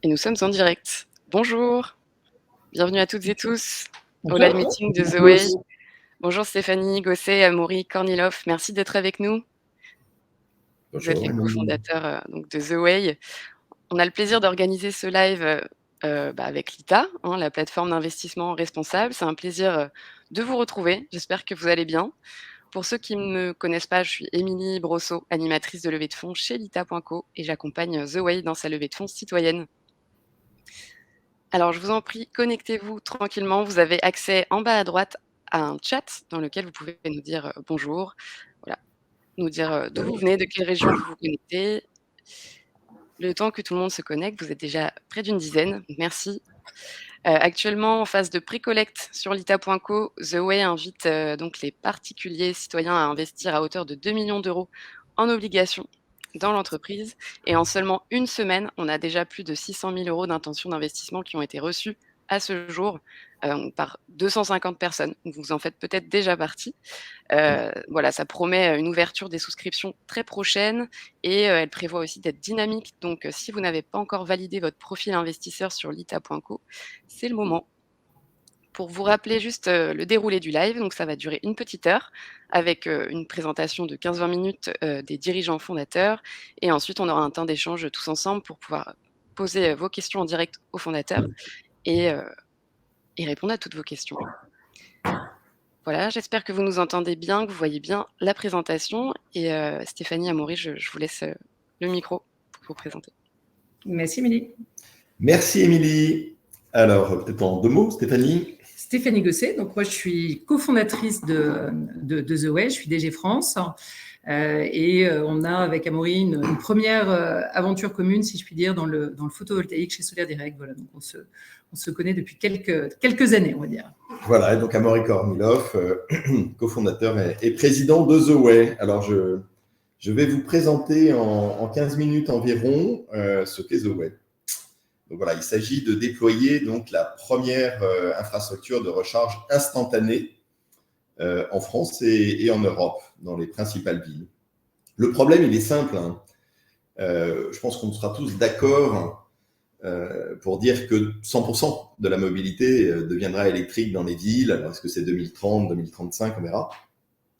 Et nous sommes en direct. Bonjour, bienvenue à toutes et tous au live Bonjour. meeting de The Way. Bonjour Stéphanie, Gosset, Amaury, Kornilov, merci d'être avec nous. Vous êtes Bonjour, les Émilie. cofondateurs, donc de The Way. On a le plaisir d'organiser ce live, avec Lita, hein, la plateforme d'investissement responsable. C'est un plaisir, de vous retrouver. J'espère que vous allez bien. Pour ceux qui ne me connaissent pas, je suis Émilie Brosseau, animatrice de levée de fonds chez Lita.co et j'accompagne, The Way dans sa levée de fonds citoyenne. Alors, je vous en prie, connectez-vous tranquillement. Vous avez accès en bas à droite à un chat dans lequel vous pouvez nous dire bonjour, voilà, nous dire d'où vous venez, de quelle région vous vous connectez. Le temps que tout le monde se connecte, vous êtes déjà près d'une dizaine. Merci. Actuellement, en phase de pré-collecte sur lita.co, The Way invite donc les particuliers citoyens à investir à hauteur de 2 millions d'euros en obligations dans l'entreprise. Et en seulement une semaine, on a déjà plus de 600 000 euros d'intentions d'investissement qui ont été reçus à ce jour par 250 personnes. Vous en faites peut-être déjà partie. Voilà, ça promet une ouverture des souscriptions très prochaine et elle prévoit aussi d'être dynamique. Donc, si vous n'avez pas encore validé votre profil investisseur sur lita.co, c'est le moment. Pour vous rappeler juste le déroulé du live, donc ça va durer une petite heure avec une présentation de 15-20 minutes des dirigeants fondateurs et ensuite on aura un temps d'échange tous ensemble pour pouvoir poser vos questions en direct aux fondateurs et, euh, et répondre à toutes vos questions. Voilà, j'espère que vous nous entendez bien, que vous voyez bien la présentation. Et Stéphanie, Amaury, je vous laisse le micro pour vous présenter. Merci, Émilie. Merci, Émilie. Alors, peut-être en deux mots, Stéphanie. Stéphanie Gosset. Donc, moi, je suis cofondatrice de The Way. Je suis DG France. Et on a avec Amaury une première aventure commune, si je puis dire, dans le photovoltaïque chez Solaire Direct. Voilà, donc on se connaît depuis quelques années, on va dire. Voilà, et donc Amaury Kornilov, cofondateur et président de The Way. Alors, je vais vous présenter en 15 minutes environ ce qu'est The Way. Donc voilà, il s'agit de déployer donc la première infrastructure de recharge instantanée en France et en Europe, dans les principales villes. Le problème, il est simple. Je pense qu'on sera tous d'accord pour dire que 100% de la mobilité deviendra électrique dans les villes. Alors, est-ce que c'est 2030, 2035, on verra.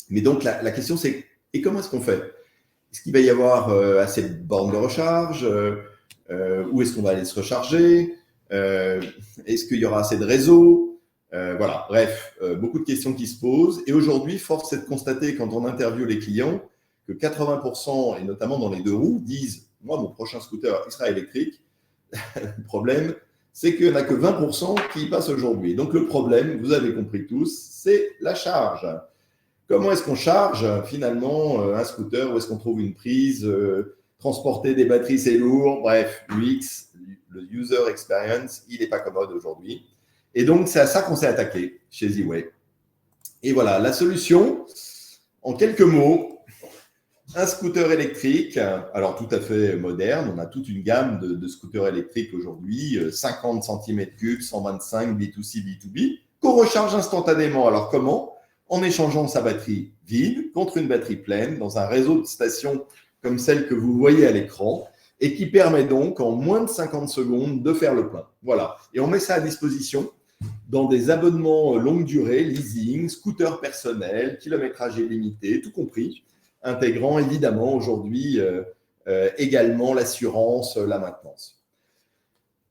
Mais donc, la question, c'est et comment est-ce qu'on fait? Est-ce qu'il va y avoir assez de bornes de recharge où est-ce qu'on va aller se recharger est-ce qu'il y aura assez de réseaux voilà, bref, beaucoup de questions qui se posent. Et aujourd'hui, force est de constater, quand on interviewe les clients, que 80%, et notamment dans les deux roues, disent « Moi, mon prochain scooter, il sera électrique. » Le problème, c'est qu'il n'y en a que 20% qui y passent aujourd'hui. Donc le problème, vous avez compris tous, c'est la charge. Comment est-ce qu'on charge finalement un scooter? Où est-ce qu'on trouve une prise transporter des batteries, c'est lourd. Bref, l'UX, le user experience, il n'est pas commode aujourd'hui. Et donc, c'est à ça qu'on s'est attaqué chez The Way. Et voilà, la solution, en quelques mots, un scooter électrique, alors tout à fait moderne. On a toute une gamme de scooters électriques aujourd'hui, 50 cm3, 125 B2C, B2B, qu'on recharge instantanément. Alors comment? En échangeant sa batterie vide contre une batterie pleine dans un réseau de stations comme celle que vous voyez à l'écran et qui permet donc en moins de 50 secondes de faire le plein. Voilà. Et on met ça à disposition dans des abonnements longue durée, leasing, scooter personnel, kilométrage illimité, tout compris, intégrant évidemment aujourd'hui également l'assurance, la maintenance.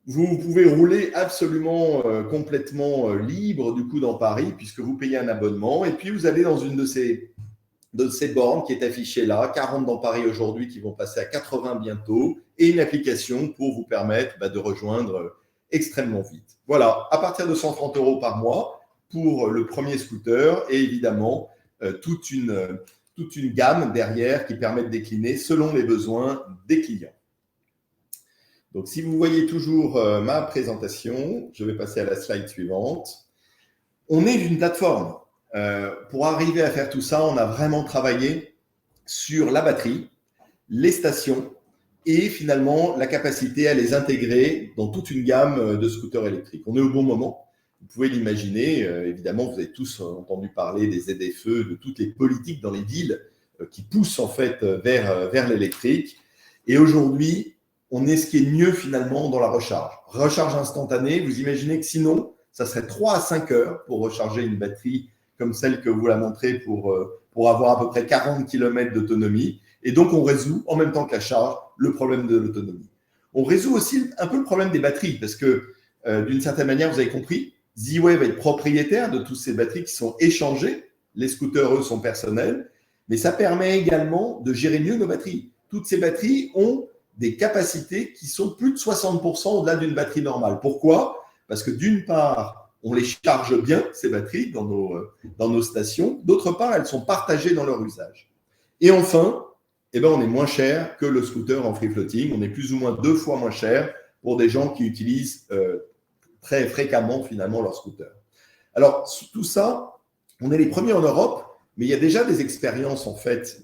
Vous pouvez rouler absolument complètement libre du coup dans Paris puisque vous payez un abonnement et puis vous allez dans une de ces bornes qui est affichée là, 40 dans Paris aujourd'hui qui vont passer à 80 bientôt et une application pour vous permettre de rejoindre extrêmement vite. Voilà, à partir de 130 € par mois pour le premier scooter et évidemment toute une gamme derrière qui permet de décliner selon les besoins des clients. Donc, si vous voyez toujours ma présentation, je vais passer à la slide suivante. On est une plateforme. Pour arriver à faire tout ça, on a vraiment travaillé sur la batterie, les stations et finalement la capacité à les intégrer dans toute une gamme de scooters électriques. On est au bon moment. Vous pouvez l'imaginer, évidemment, vous avez tous entendu parler des ZFE, de toutes les politiques dans les villes qui poussent en fait vers l'électrique. Et aujourd'hui, on est ce qui est mieux finalement dans la recharge. Recharge instantanée, vous imaginez que sinon, ça serait 3 à 5 heures pour recharger une batterie comme celle que vous la montrez pour avoir à peu près 40 km d'autonomie. Et donc, on résout, en même temps que la charge, le problème de l'autonomie. On résout aussi un peu le problème des batteries parce que, d'une certaine manière, vous avez compris, Z-Way va être propriétaire de toutes ces batteries qui sont échangées. Les scooters, eux, sont personnels. Mais ça permet également de gérer mieux nos batteries. Toutes ces batteries ont des capacités qui sont plus de 60% au-delà d'une batterie normale. Pourquoi ? Parce que d'une part, on les charge bien, ces batteries, dans nos stations. D'autre part, elles sont partagées dans leur usage. Et enfin, on est moins cher que le scooter en free floating. On est plus ou moins 2 fois moins cher pour des gens qui utilisent très fréquemment finalement leur scooter. Alors, tout ça, on est les premiers en Europe, mais il y a déjà des expériences en fait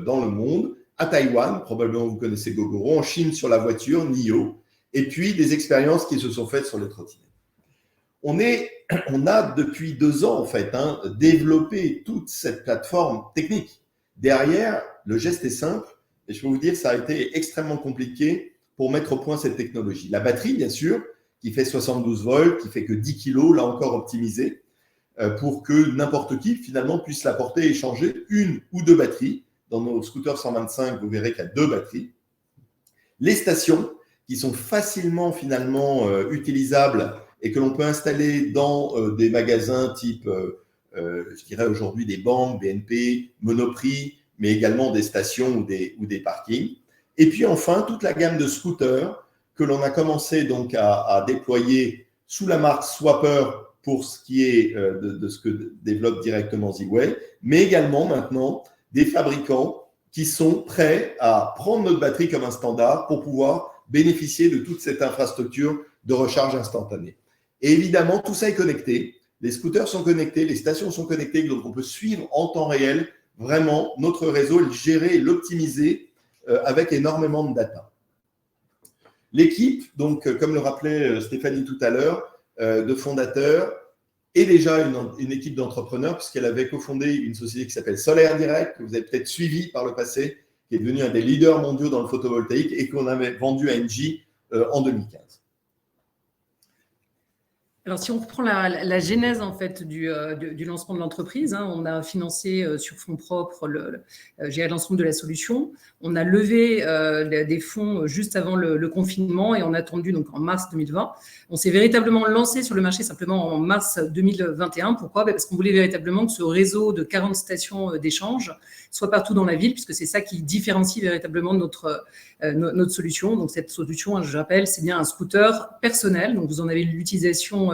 dans le monde. À Taïwan, probablement vous connaissez Gogoro, en Chine sur la voiture, NIO, et puis des expériences qui se sont faites sur les trottinettes. On a depuis 2 ans en fait développé toute cette plateforme technique. Derrière, le geste est simple, et je peux vous dire que ça a été extrêmement compliqué pour mettre au point cette technologie. La batterie, bien sûr, qui fait 72 volts, qui fait que 10 kg, là encore optimisée, pour que n'importe qui finalement puisse la porter et changer 1 ou 2 batteries. Dans nos scooters 125, vous verrez qu'il y a 2 batteries. Les stations, qui sont facilement finalement utilisables et que l'on peut installer dans des magasins type, je dirais aujourd'hui des banques, BNP, Monoprix, mais également des stations ou des parkings. Et puis enfin, toute la gamme de scooters que l'on a commencé donc à déployer sous la marque Swapper pour ce qui est de ce que développe directement Z-Way, mais également maintenant des fabricants qui sont prêts à prendre notre batterie comme un standard pour pouvoir bénéficier de toute cette infrastructure de recharge instantanée. Et évidemment, tout ça est connecté. Les scooters sont connectés, les stations sont connectées, donc on peut suivre en temps réel vraiment notre réseau, le gérer et l'optimiser avec énormément de data. L'équipe, donc comme le rappelait Stéphanie tout à l'heure, de fondateurs, et déjà une équipe d'entrepreneurs, puisqu'elle avait cofondé une société qui s'appelle Solaire Direct, que vous avez peut-être suivi par le passé, qui est devenu un des leaders mondiaux dans le photovoltaïque et qu'on avait vendu à Engie en 2015. Alors, si on reprend la genèse en fait du lancement de l'entreprise, on a financé sur fonds propres l'ensemble de la solution. On a levé des fonds juste avant le confinement et on a attendu donc en mars 2020. On s'est véritablement lancé sur le marché simplement en mars 2021. Pourquoi ? Parce qu'on voulait véritablement que ce réseau de 40 stations d'échange soit partout dans la ville, puisque c'est ça qui différencie véritablement notre solution. Donc cette solution, je rappelle, c'est bien un scooter personnel. Donc vous en avez l'utilisation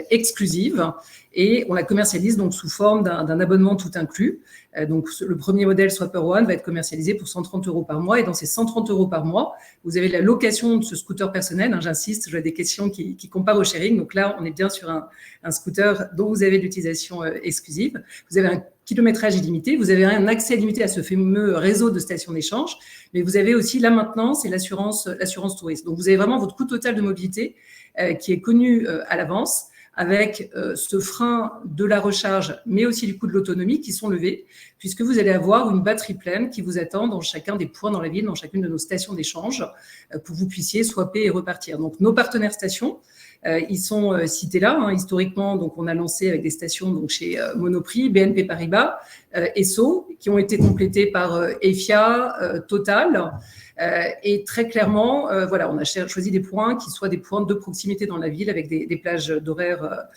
exclusive et on la commercialise donc sous forme d'un abonnement tout inclus. Donc le premier modèle Swapper One va être commercialisé pour 130 € par mois et dans ces 130 € par mois, vous avez la location de ce scooter personnel. J'insiste, j'ai des questions qui comparent au sharing. Donc là, on est bien sur un scooter dont vous avez l'utilisation exclusive. Vous avez un kilométrage illimité, vous avez un accès limité à ce fameux réseau de stations d'échange, mais vous avez aussi la maintenance et l'assurance touriste. Donc vous avez vraiment votre coût total de mobilité qui est connu à l'avance, avec ce frein de la recharge, mais aussi du coût de l'autonomie qui sont levés, puisque vous allez avoir une batterie pleine qui vous attend dans chacun des points dans la ville, dans chacune de nos stations d'échange, pour que vous puissiez swapper et repartir. Donc nos partenaires stations, ils sont cités là. Historiquement, donc on a lancé avec des stations donc chez Monoprix, BNP Paribas, Esso, qui ont été complétées par EFIA, Total. Et très clairement, voilà, on a choisi des points qui soient des points de proximité dans la ville avec des plages d'horaires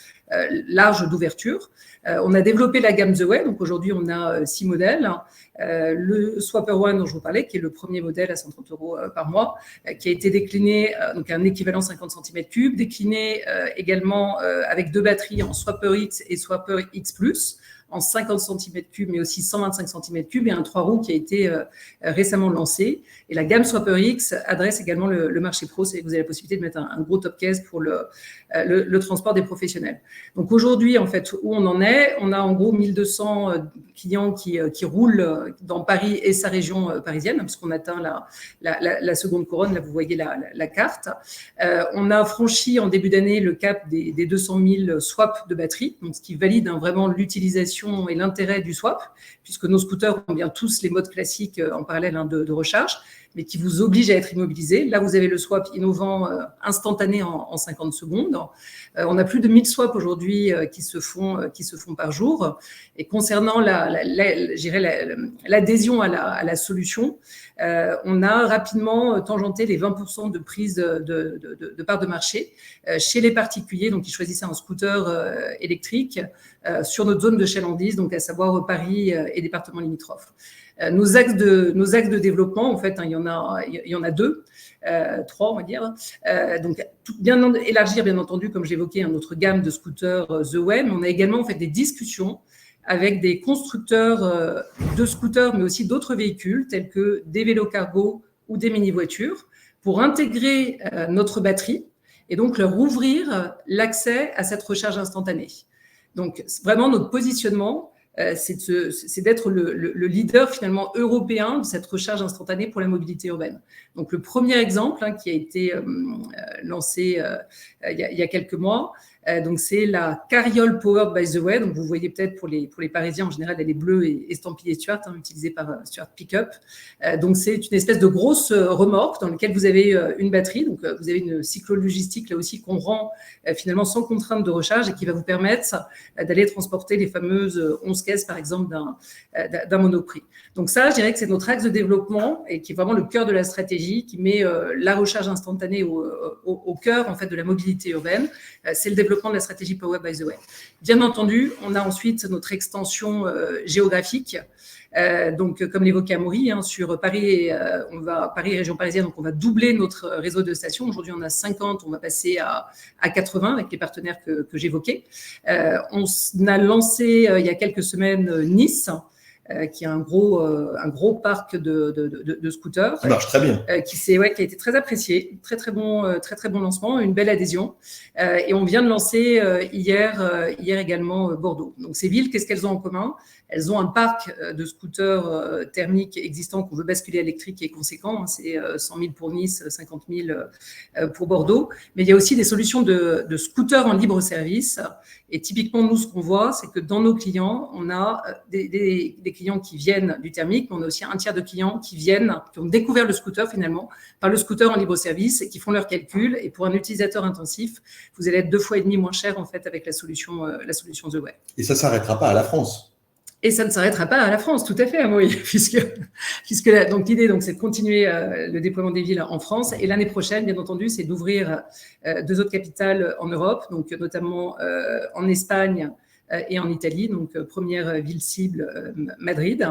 larges d'ouverture. On a développé la gamme The Way, donc aujourd'hui on a 6 modèles. Le Swapper One dont je vous parlais, qui est le premier modèle à 130 € par mois, qui a été décliné, donc un équivalent 50 cm3, décliné également avec 2 batteries en Swapper X et Swapper X+, en 50 cm3, mais aussi 125 cm3, et un 3 roues qui a été récemment lancé. Et la gamme Swapper X adresse également le marché pro, c'est que vous avez la possibilité de mettre un gros top case pour le transport des professionnels. Donc aujourd'hui, en fait, où on en est, on a en gros 1200 clients qui roulent dans Paris et sa région parisienne, parce qu'on atteint la seconde couronne, là vous voyez la carte. On a franchi en début d'année le cap des 200 000 swaps de batterie, donc ce qui valide vraiment l'utilisation l'utilisation et l'intérêt du swap, puisque nos scooters ont bien tous les modes classiques en parallèle de recharge, mais qui vous obligent à être immobilisé. Là, vous avez le swap innovant instantané en 50 secondes. On a plus de 1000 swaps aujourd'hui qui se font par jour. Et concernant l'adhésion à la solution, on a rapidement tangenté les 20% de prise de part de marché chez les particuliers, donc qui choisissaient un scooter électrique sur notre zone de chalandise, donc à savoir Paris et départements limitrophes. Nos axes de développement, en fait, il y en a deux, trois, on va dire. Donc, bien élargir, bien entendu, comme j'évoquais, notre gamme de scooters The Way, mais on a également en fait des discussions avec des constructeurs de scooters, mais aussi d'autres véhicules, tels que des vélos cargo ou des mini-voitures, pour intégrer notre batterie et donc leur ouvrir l'accès à cette recharge instantanée. Donc, vraiment, notre positionnement, c'est d'être le leader finalement européen de cette recharge instantanée pour la mobilité urbaine. Donc le premier exemple qui a été lancé il y a quelques mois, donc c'est la carriole Powered by The Way. Donc vous voyez peut-être pour les Parisiens en général, elle est bleue et estampillée Stuart, utilisée par Stuart Pickup. Donc c'est une espèce de grosse remorque dans laquelle vous avez une batterie. Donc vous avez une cyclo-logistique là aussi qu'on rend finalement sans contrainte de recharge et qui va vous permettre d'aller transporter les fameuses 11 caisses par exemple d'un Monoprix. Donc ça, je dirais que c'est notre axe de développement et qui est vraiment le cœur de la stratégie, qui met la recharge instantanée au cœur en fait de la mobilité urbaine. C'est le développement de la stratégie Powered by The Way. Bien entendu, on a ensuite notre extension géographique. Donc, comme l'évoquait Amaury, sur Paris, Paris région parisienne, donc on va doubler notre réseau de stations. Aujourd'hui, on a 50, on va passer à 80 avec les partenaires que j'évoquais. On a lancé il y a quelques semaines Nice, qui a un gros parc de scooters. Ça marche très bien. Qui a été très apprécié, très bon lancement, une belle adhésion. Et on vient de lancer hier également Bordeaux. Donc ces villes, qu'est-ce qu'elles ont en commun ? Elles ont un parc de scooters thermiques existants qu'on veut basculer à électrique qui est conséquent. C'est 100 000 pour Nice, 50 000 pour Bordeaux. Mais il y a aussi des solutions de scooters en libre service. Et typiquement, nous, ce qu'on voit, c'est que dans nos clients, on a des clients qui viennent du thermique, mais on a aussi un tiers de clients qui ont découvert le scooter finalement par le scooter en libre service et qui font leurs calculs. Et pour un utilisateur intensif, vous allez être 2,5 fois moins cher en fait avec la solution The Way. Et ça ne s'arrêtera pas à la France. Et ça ne s'arrêtera pas à la France, tout à fait, oui, puisque donc l'idée, c'est de continuer le déploiement des villes en France. Et l'année prochaine, bien entendu, c'est d'ouvrir 2 autres capitales en Europe, donc notamment en Espagne et en Italie. Donc première ville cible, Madrid,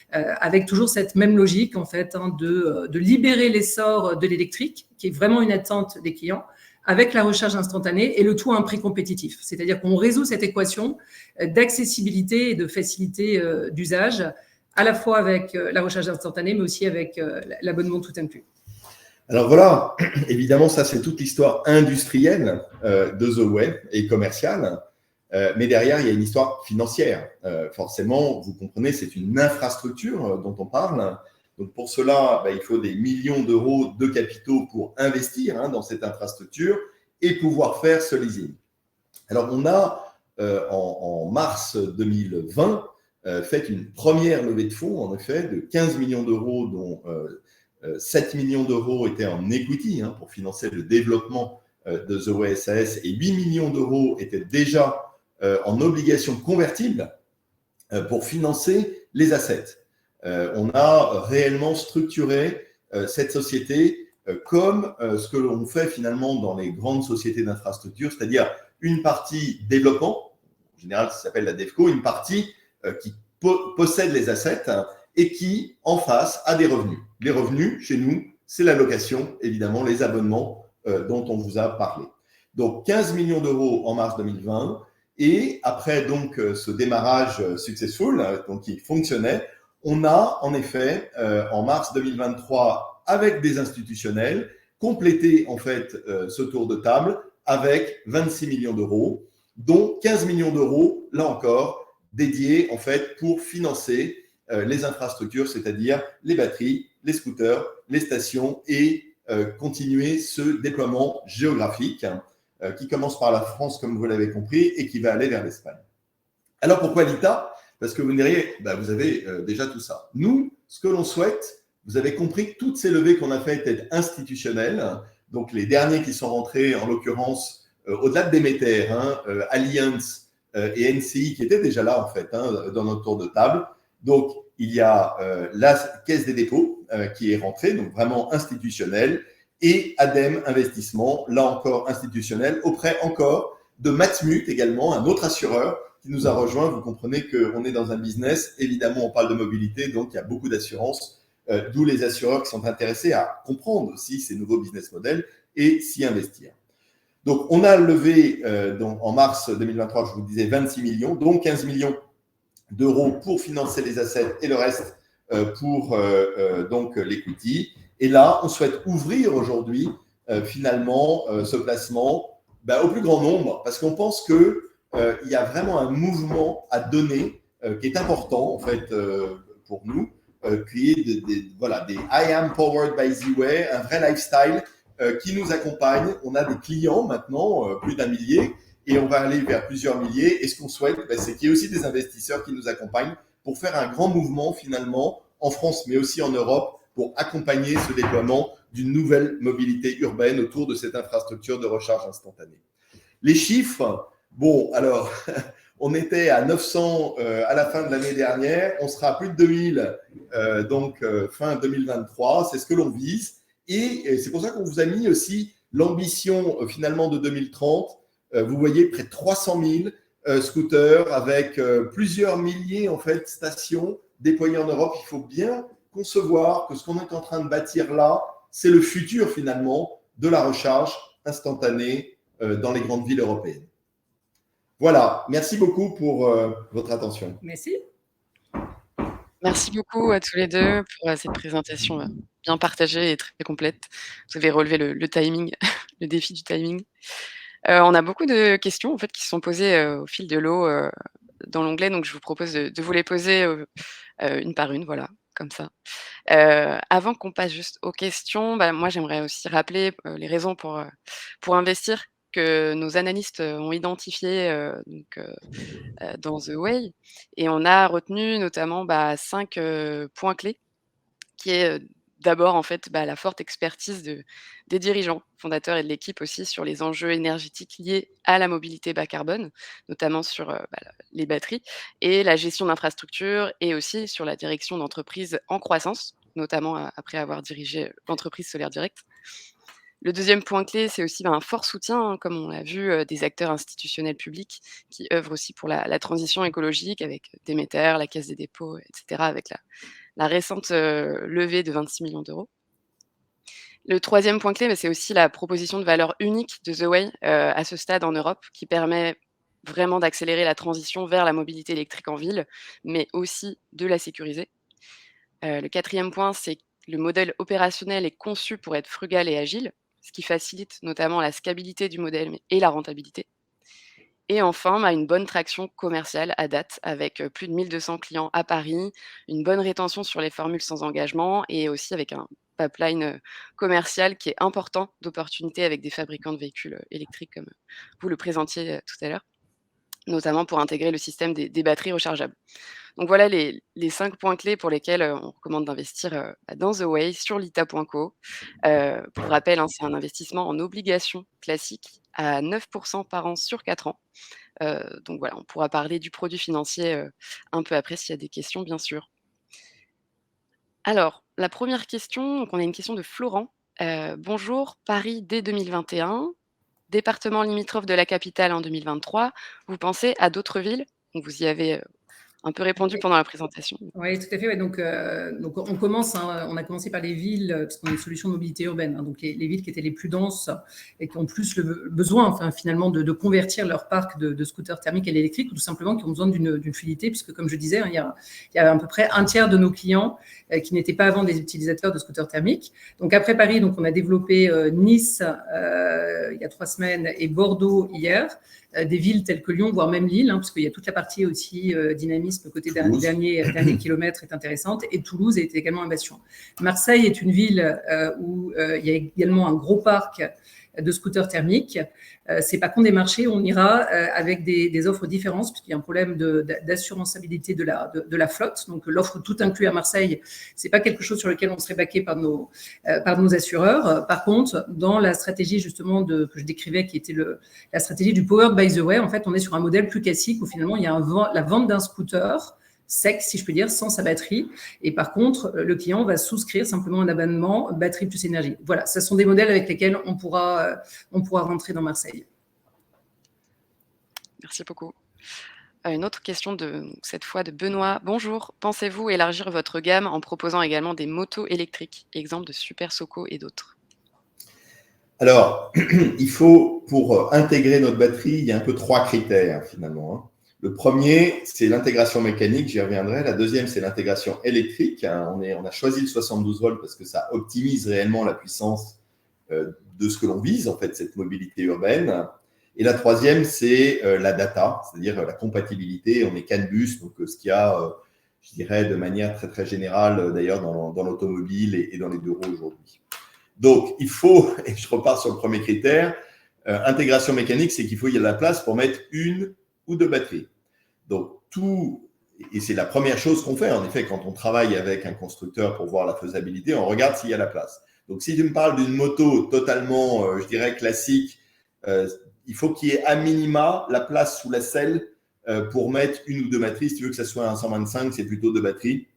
avec toujours cette même logique en fait de libérer l'essor de l'électrique, qui est vraiment une attente des clients, avec la recharge instantanée et le tout à un prix compétitif. C'est-à-dire qu'on résout cette équation d'accessibilité et de facilité d'usage, à la fois avec la recharge instantanée, mais aussi avec l'abonnement tout inclus. Alors voilà, évidemment, ça c'est toute l'histoire industrielle de The Way et commerciale, mais derrière, il y a une histoire financière. Forcément, vous comprenez, c'est une infrastructure dont on parle. Donc pour cela, il faut des millions d'euros de capitaux pour investir dans cette infrastructure et pouvoir faire ce leasing. Alors on a en mars 2020 fait une première levée de fonds, en effet, de 15 millions d'euros, dont 7 millions d'euros étaient en equity pour financer le développement de The Way SAS et 8 millions d'euros étaient déjà en obligations convertibles pour financer les assets. On a réellement structuré cette société comme ce que l'on fait finalement dans les grandes sociétés d'infrastructure, c'est-à-dire une partie développement, en général ça s'appelle la DevCo, une partie qui possède les assets et qui en face a des revenus. Les revenus chez nous, c'est la location, évidemment, les abonnements dont on vous a parlé. Donc 15 millions d'euros en mars 2020 et après donc ce démarrage successful, donc qui fonctionnait, on a en effet en mars 2023 avec des institutionnels complété en fait ce tour de table avec 26 millions d'euros, dont 15 millions d'euros là encore dédiés en fait pour financer les infrastructures, c'est-à-dire les batteries, les scooters, les stations et continuer ce déploiement géographique qui commence par la France comme vous l'avez compris et qui va aller vers l'Espagne. Alors pourquoi l'ITA ? parce que vous me diriez, vous avez déjà tout ça. Nous, ce que l'on souhaite, vous avez compris que toutes ces levées qu'on a faites étaient institutionnelles. Donc, les derniers qui sont rentrés, en l'occurrence, au-delà de Demeter, Allianz et NCI, qui étaient déjà là, en fait, dans notre tour de table. Donc, il y a la Caisse des dépôts qui est rentrée, donc vraiment institutionnelle, et ADEME Investissement, là encore institutionnel, auprès encore de Matmut également, un autre assureur qui nous a rejoint. Vous comprenez qu'on est dans un business, évidemment on parle de mobilité, donc il y a beaucoup d'assurances, d'où les assureurs qui sont intéressés à comprendre aussi ces nouveaux business models et s'y investir. Donc on a levé en mars 2023, je vous disais 26 millions, dont 15 millions d'euros pour financer les assets et le reste pour donc l'equity. Et là, on souhaite ouvrir aujourd'hui finalement ce placement au plus grand nombre, parce qu'on pense que il y a vraiment un mouvement à donner qui est important en fait pour nous, qui est des I am powered by Z-Way, un vrai lifestyle qui nous accompagne. On a des clients maintenant, plus d'1 millier, et on va aller vers plusieurs milliers. Et ce qu'on souhaite, c'est qu'il y ait aussi des investisseurs qui nous accompagnent pour faire un grand mouvement finalement en France, mais aussi en Europe, pour accompagner ce déploiement d'une nouvelle mobilité urbaine autour de cette infrastructure de recharge instantanée. Les chiffres, bon, alors, on était à 900 à la fin de l'année dernière, on sera à plus de 2000 fin 2023, c'est ce que l'on vise. Et c'est pour ça qu'on vous a mis aussi l'ambition finalement de 2030. Vous voyez près de 300 000 scooters avec plusieurs milliers en fait stations déployées en Europe. Il faut bien concevoir que ce qu'on est en train de bâtir là, c'est le futur finalement de la recharge instantanée dans les grandes villes européennes. Voilà, merci beaucoup pour votre attention. Merci. Merci beaucoup à tous les deux pour cette présentation bien partagée et très complète. Vous avez relevé le timing, le défi du timing. On a beaucoup de questions en fait qui se sont posées au fil de l'eau dans l'onglet, donc je vous propose de vous les poser une par une, voilà, comme ça. Avant qu'on passe juste aux questions, moi j'aimerais aussi rappeler les raisons pour investir que nos analystes ont identifiées dans The Way, et on a retenu notamment 5 points clés, qui est d'abord en fait la forte expertise des dirigeants, fondateurs et de l'équipe aussi sur les enjeux énergétiques liés à la mobilité bas carbone, notamment sur les batteries et la gestion d'infrastructures, et aussi sur la direction d'entreprises en croissance, notamment après avoir dirigé l'entreprise Solaire Direct. Le deuxième point clé, c'est aussi un fort soutien, comme on l'a vu, des acteurs institutionnels publics qui œuvrent aussi pour la transition écologique, avec Demeter, la Caisse des dépôts, etc., avec la récente levée de 26 millions d'euros. Le troisième point clé, c'est aussi la proposition de valeur unique de The Way à ce stade en Europe, qui permet vraiment d'accélérer la transition vers la mobilité électrique en ville, mais aussi de la sécuriser. Le quatrième point, c'est que le modèle opérationnel est conçu pour être frugal et agile, ce qui facilite notamment la scalabilité du modèle et la rentabilité. Et enfin, une bonne traction commerciale à date, avec plus de 1200 clients à Paris, une bonne rétention sur les formules sans engagement, et aussi avec un pipeline commercial qui est important d'opportunités avec des fabricants de véhicules électriques, comme vous le présentiez tout à l'heure, notamment pour intégrer le système des batteries rechargeables. Donc voilà les 5 points clés pour lesquels on recommande d'investir dans The Way sur lita.co. Pour rappel, c'est un investissement en obligations classiques à 9% par an sur 4 ans. Donc voilà, on pourra parler du produit financier un peu après s'il y a des questions, bien sûr. Alors, la première question, donc on a une question de Florent. Bonjour, Paris dès 2021, département limitrophe de la capitale en 2023. Vous pensez à d'autres villes? Donc vous y avez un peu répondu pendant la présentation. Oui, tout à fait. Ouais. Donc, on commence. On a commencé par les villes, parce qu'on est une solution de mobilité urbaine. Donc, les villes qui étaient les plus denses et qui ont plus le besoin, finalement, de convertir leur parc de scooters thermiques à l'électrique, ou tout simplement qui ont besoin d'une fluidité, puisque, comme je disais, il y a à peu près un tiers de nos clients qui n'étaient pas avant des utilisateurs de scooters thermiques. Donc, après Paris, on a développé Nice il y a 3 semaines et Bordeaux hier. Des villes telles que Lyon, voire même Lille, parce qu'il y a toute la partie aussi dynamisme côté dernier kilomètre est intéressante, et Toulouse est également un bastion. Marseille est une ville où il y a également un gros parc de scooters thermiques. C'est pas qu'on des marchés, on ira avec des offres différentes, puisqu'il y a un problème d'assuranceabilité de la flotte. Donc l'offre tout inclus à Marseille, c'est pas quelque chose sur lequel on serait baqué par nos assureurs. Par contre, dans la stratégie justement que je décrivais, qui était la stratégie du Powered by the Way, en fait, on est sur un modèle plus classique où finalement il y a la vente d'un scooter sec, si je peux dire, sans sa batterie. Et par contre, le client va souscrire simplement un abonnement batterie plus énergie. Voilà, ce sont des modèles avec lesquels on pourra rentrer dans Marseille. Merci beaucoup. Une autre question cette fois de Benoît. Bonjour, pensez-vous élargir votre gamme en proposant également des motos électriques, exemple de Super Soco et d'autres? Alors, il faut, pour intégrer notre batterie, il y a un peu 3 critères finalement. Le premier, c'est l'intégration mécanique, j'y reviendrai. La deuxième, c'est l'intégration électrique. On a choisi le 72 volts parce que ça optimise réellement la puissance de ce que l'on vise, en fait, cette mobilité urbaine. Et la troisième, c'est la data, c'est-à-dire la compatibilité. On est CAN-bus, donc ce qu'il y a, je dirais, de manière très, très générale, d'ailleurs, dans l'automobile et dans les bureaux aujourd'hui. Donc, il faut, et je repars sur le premier critère, intégration mécanique, c'est qu'il faut y ait de la place pour mettre 1 ou 2 batteries. Donc, et c'est la première chose qu'on fait, en effet, quand on travaille avec un constructeur pour voir la faisabilité, on regarde s'il y a la place. Donc, si tu me parles d'une moto totalement, je dirais, classique, il faut qu'il y ait à minima la place sous la selle pour mettre 1 ou 2 batteries. Si tu veux que ça soit un 125, c'est plutôt 2 batteries.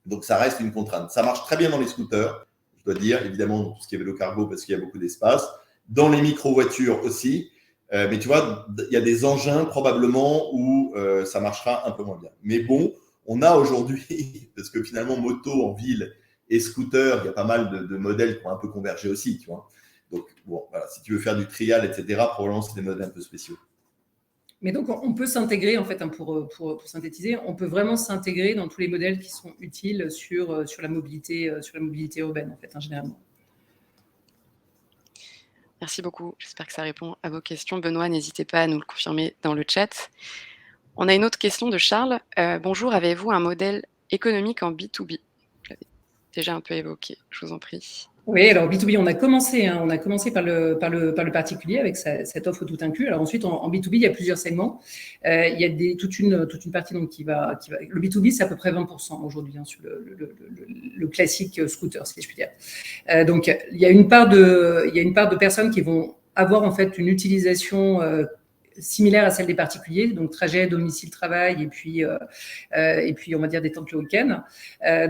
Donc, ça reste une contrainte. Ça marche très bien dans les scooters, je dois dire, évidemment, dans tout ce qui est vélo cargo, parce qu'il y a beaucoup d'espace. Dans les micro-voitures aussi. Mais tu vois, il y a des engins probablement où ça marchera un peu moins bien. Mais bon, on a aujourd'hui, parce que finalement, moto en ville et scooter, il y a pas mal de modèles qui ont un peu convergé aussi, tu vois. Donc, bon, voilà, si tu veux faire du trial, etc., probablement, c'est des modèles un peu spéciaux. Mais donc, on peut s'intégrer, en fait, pour synthétiser, on peut vraiment s'intégrer dans tous les modèles qui sont utiles sur la mobilité urbaine, en fait, généralement. Merci beaucoup. J'espère que ça répond à vos questions. Benoît, n'hésitez pas à nous le confirmer dans le chat. On a une autre question de Charles. Bonjour, avez-vous un modèle économique en B2B? Je l'avais déjà un peu évoqué, je vous en prie. Oui, alors B2B, on a commencé par le particulier avec cette offre tout inclus. Alors ensuite, en B2B, il y a plusieurs segments. Il y a toute une partie donc qui va. Le B2B, c'est à peu près 20% aujourd'hui sur le classique scooter, si je puis dire. Donc il y a une part de personnes qui vont avoir en fait une utilisation similaire à celle des particuliers, donc trajet, domicile, travail, et puis on va dire des temps de week-end.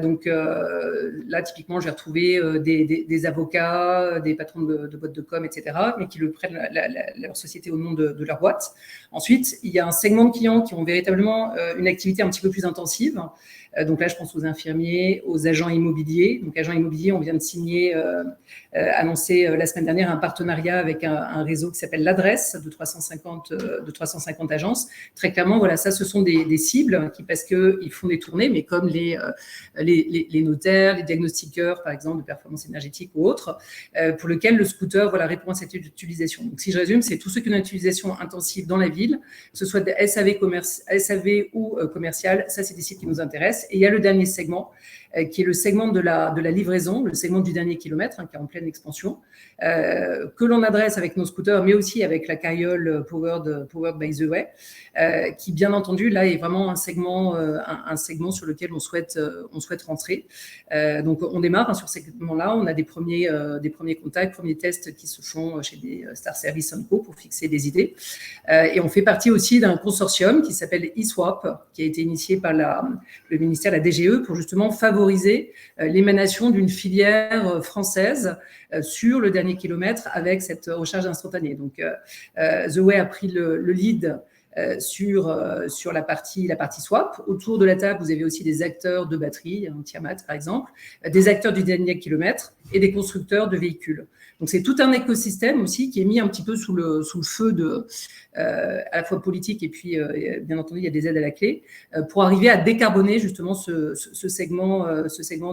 Donc là, typiquement, j'ai retrouvé des avocats, des patrons de boîtes de com, etc., mais qui le prennent leur société au nom de leur boîte. Ensuite, il y a un segment de clients qui ont véritablement une activité un petit peu plus intensive. Donc là, je pense aux infirmiers, aux agents immobiliers. Donc, agents immobiliers, on vient de signer, annoncer la semaine dernière un partenariat avec un réseau qui s'appelle l'Adresse de 350 agences. Très clairement, voilà, ça, ce sont des cibles parce qu'ils font des tournées, mais comme les notaires, les diagnostiqueurs, par exemple, de performance énergétique ou autres, pour lesquels le scooter répond à cette utilisation. Donc, si je résume, c'est tous ceux qui ont une utilisation intensive dans la ville, que ce soit des SAV ou commercial, ça, c'est des cibles qui nous intéressent. Et il y a le dernier segment, qui est le segment de la livraison, le segment du dernier kilomètre, qui est en pleine expansion, que l'on adresse avec nos scooters, mais aussi avec la carriole Powered by the Way, qui, bien entendu, là, est vraiment un segment sur lequel on souhaite rentrer. Donc, on démarre sur ces segments-là. On a des premiers contacts, premiers tests qui se font chez des Star Service & Co pour fixer des idées. Et on fait partie aussi d'un consortium qui s'appelle eSwap, qui a été initié par le ministère, la DGE, pour justement favoriser l'émanation d'une filière française sur le dernier kilomètre avec cette recharge instantanée. Donc, The Way a pris le lead sur la partie swap. Autour de la table, vous avez aussi des acteurs de batterie, Tiamat par exemple, des acteurs du dernier kilomètre et des constructeurs de véhicules. Donc, c'est tout un écosystème aussi qui est mis un petit peu sous le feu à la fois politique et puis, bien entendu, il y a des aides à la clé pour arriver à décarboner justement ce segment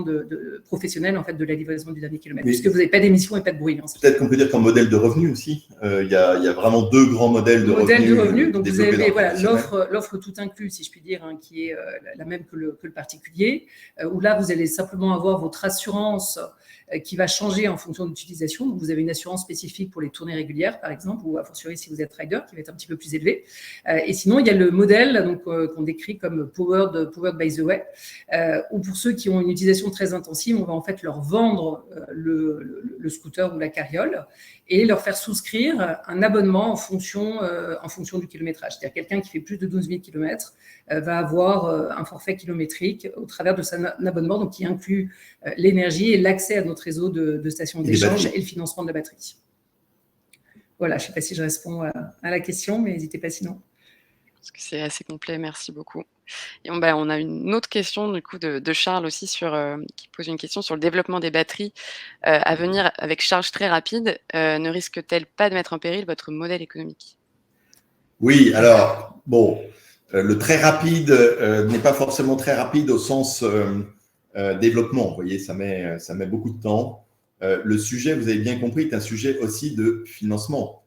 de professionnel en fait, de la livraison du dernier kilomètre, puisque vous n'avez pas d'émissions et pas de bruit. Peut-être qu'on peut dire qu'en modèle de revenu aussi, il y a vraiment 2 grands modèles de revenus. Donc, vous avez l'offre tout inclus, si je puis dire, qui est la même que le particulier, où là, vous allez simplement avoir votre assurance qui va changer en fonction de l'utilisation. Donc, vous avez une assurance spécifique pour les tournées régulières, par exemple, ou a fortiori si vous êtes rider, qui va être un petit peu plus élevée. Et sinon, il y a le modèle qu'on décrit comme powered by the way, où pour ceux qui ont une utilisation très intensive, on va en fait leur vendre le scooter ou la carriole et leur faire souscrire un abonnement en fonction du kilométrage. C'est-à-dire quelqu'un qui fait plus de 12 000 km va avoir un forfait kilométrique au travers de son abonnement, donc qui inclut l'énergie et l'accès à notre réseau de stations d'échange et le financement de la batterie. Voilà, je ne sais pas si je réponds à la question, mais n'hésitez pas sinon. Parce que c'est assez complet, merci beaucoup. Et on a une autre question du coup de Charles aussi qui pose une question sur le développement des batteries à venir avec charge très rapide. Ne risque-t-elle pas de mettre en péril votre modèle économique? Oui, alors, bon, le très rapide n'est pas forcément très rapide au sens développement. Vous voyez, ça met beaucoup de temps. Le sujet, vous avez bien compris, est un sujet aussi de financement.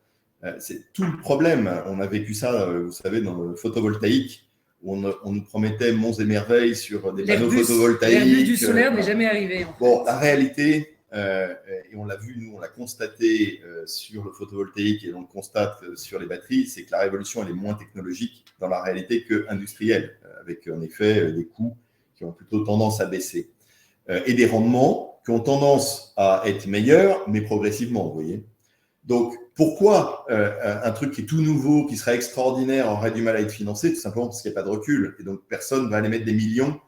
C'est tout le problème. On a vécu ça, vous savez, dans le photovoltaïque, où on nous promettait monts et merveilles sur des panneaux photovoltaïques. L'Airbus du solaire n'est jamais arrivé. Bon, la réalité, et on l'a vu, nous, on l'a constaté sur le photovoltaïque et on le constate sur les batteries, c'est que la révolution, elle est moins technologique dans la réalité qu'industrielle, avec en effet des coûts qui ont plutôt tendance à baisser et des rendements qui ont tendance à être meilleurs, mais progressivement, vous voyez. Donc, pourquoi un truc qui est tout nouveau, qui serait extraordinaire, aurait du mal à être financé? Tout simplement parce qu'il n'y a pas de recul. Et donc, personne ne va aller mettre des millions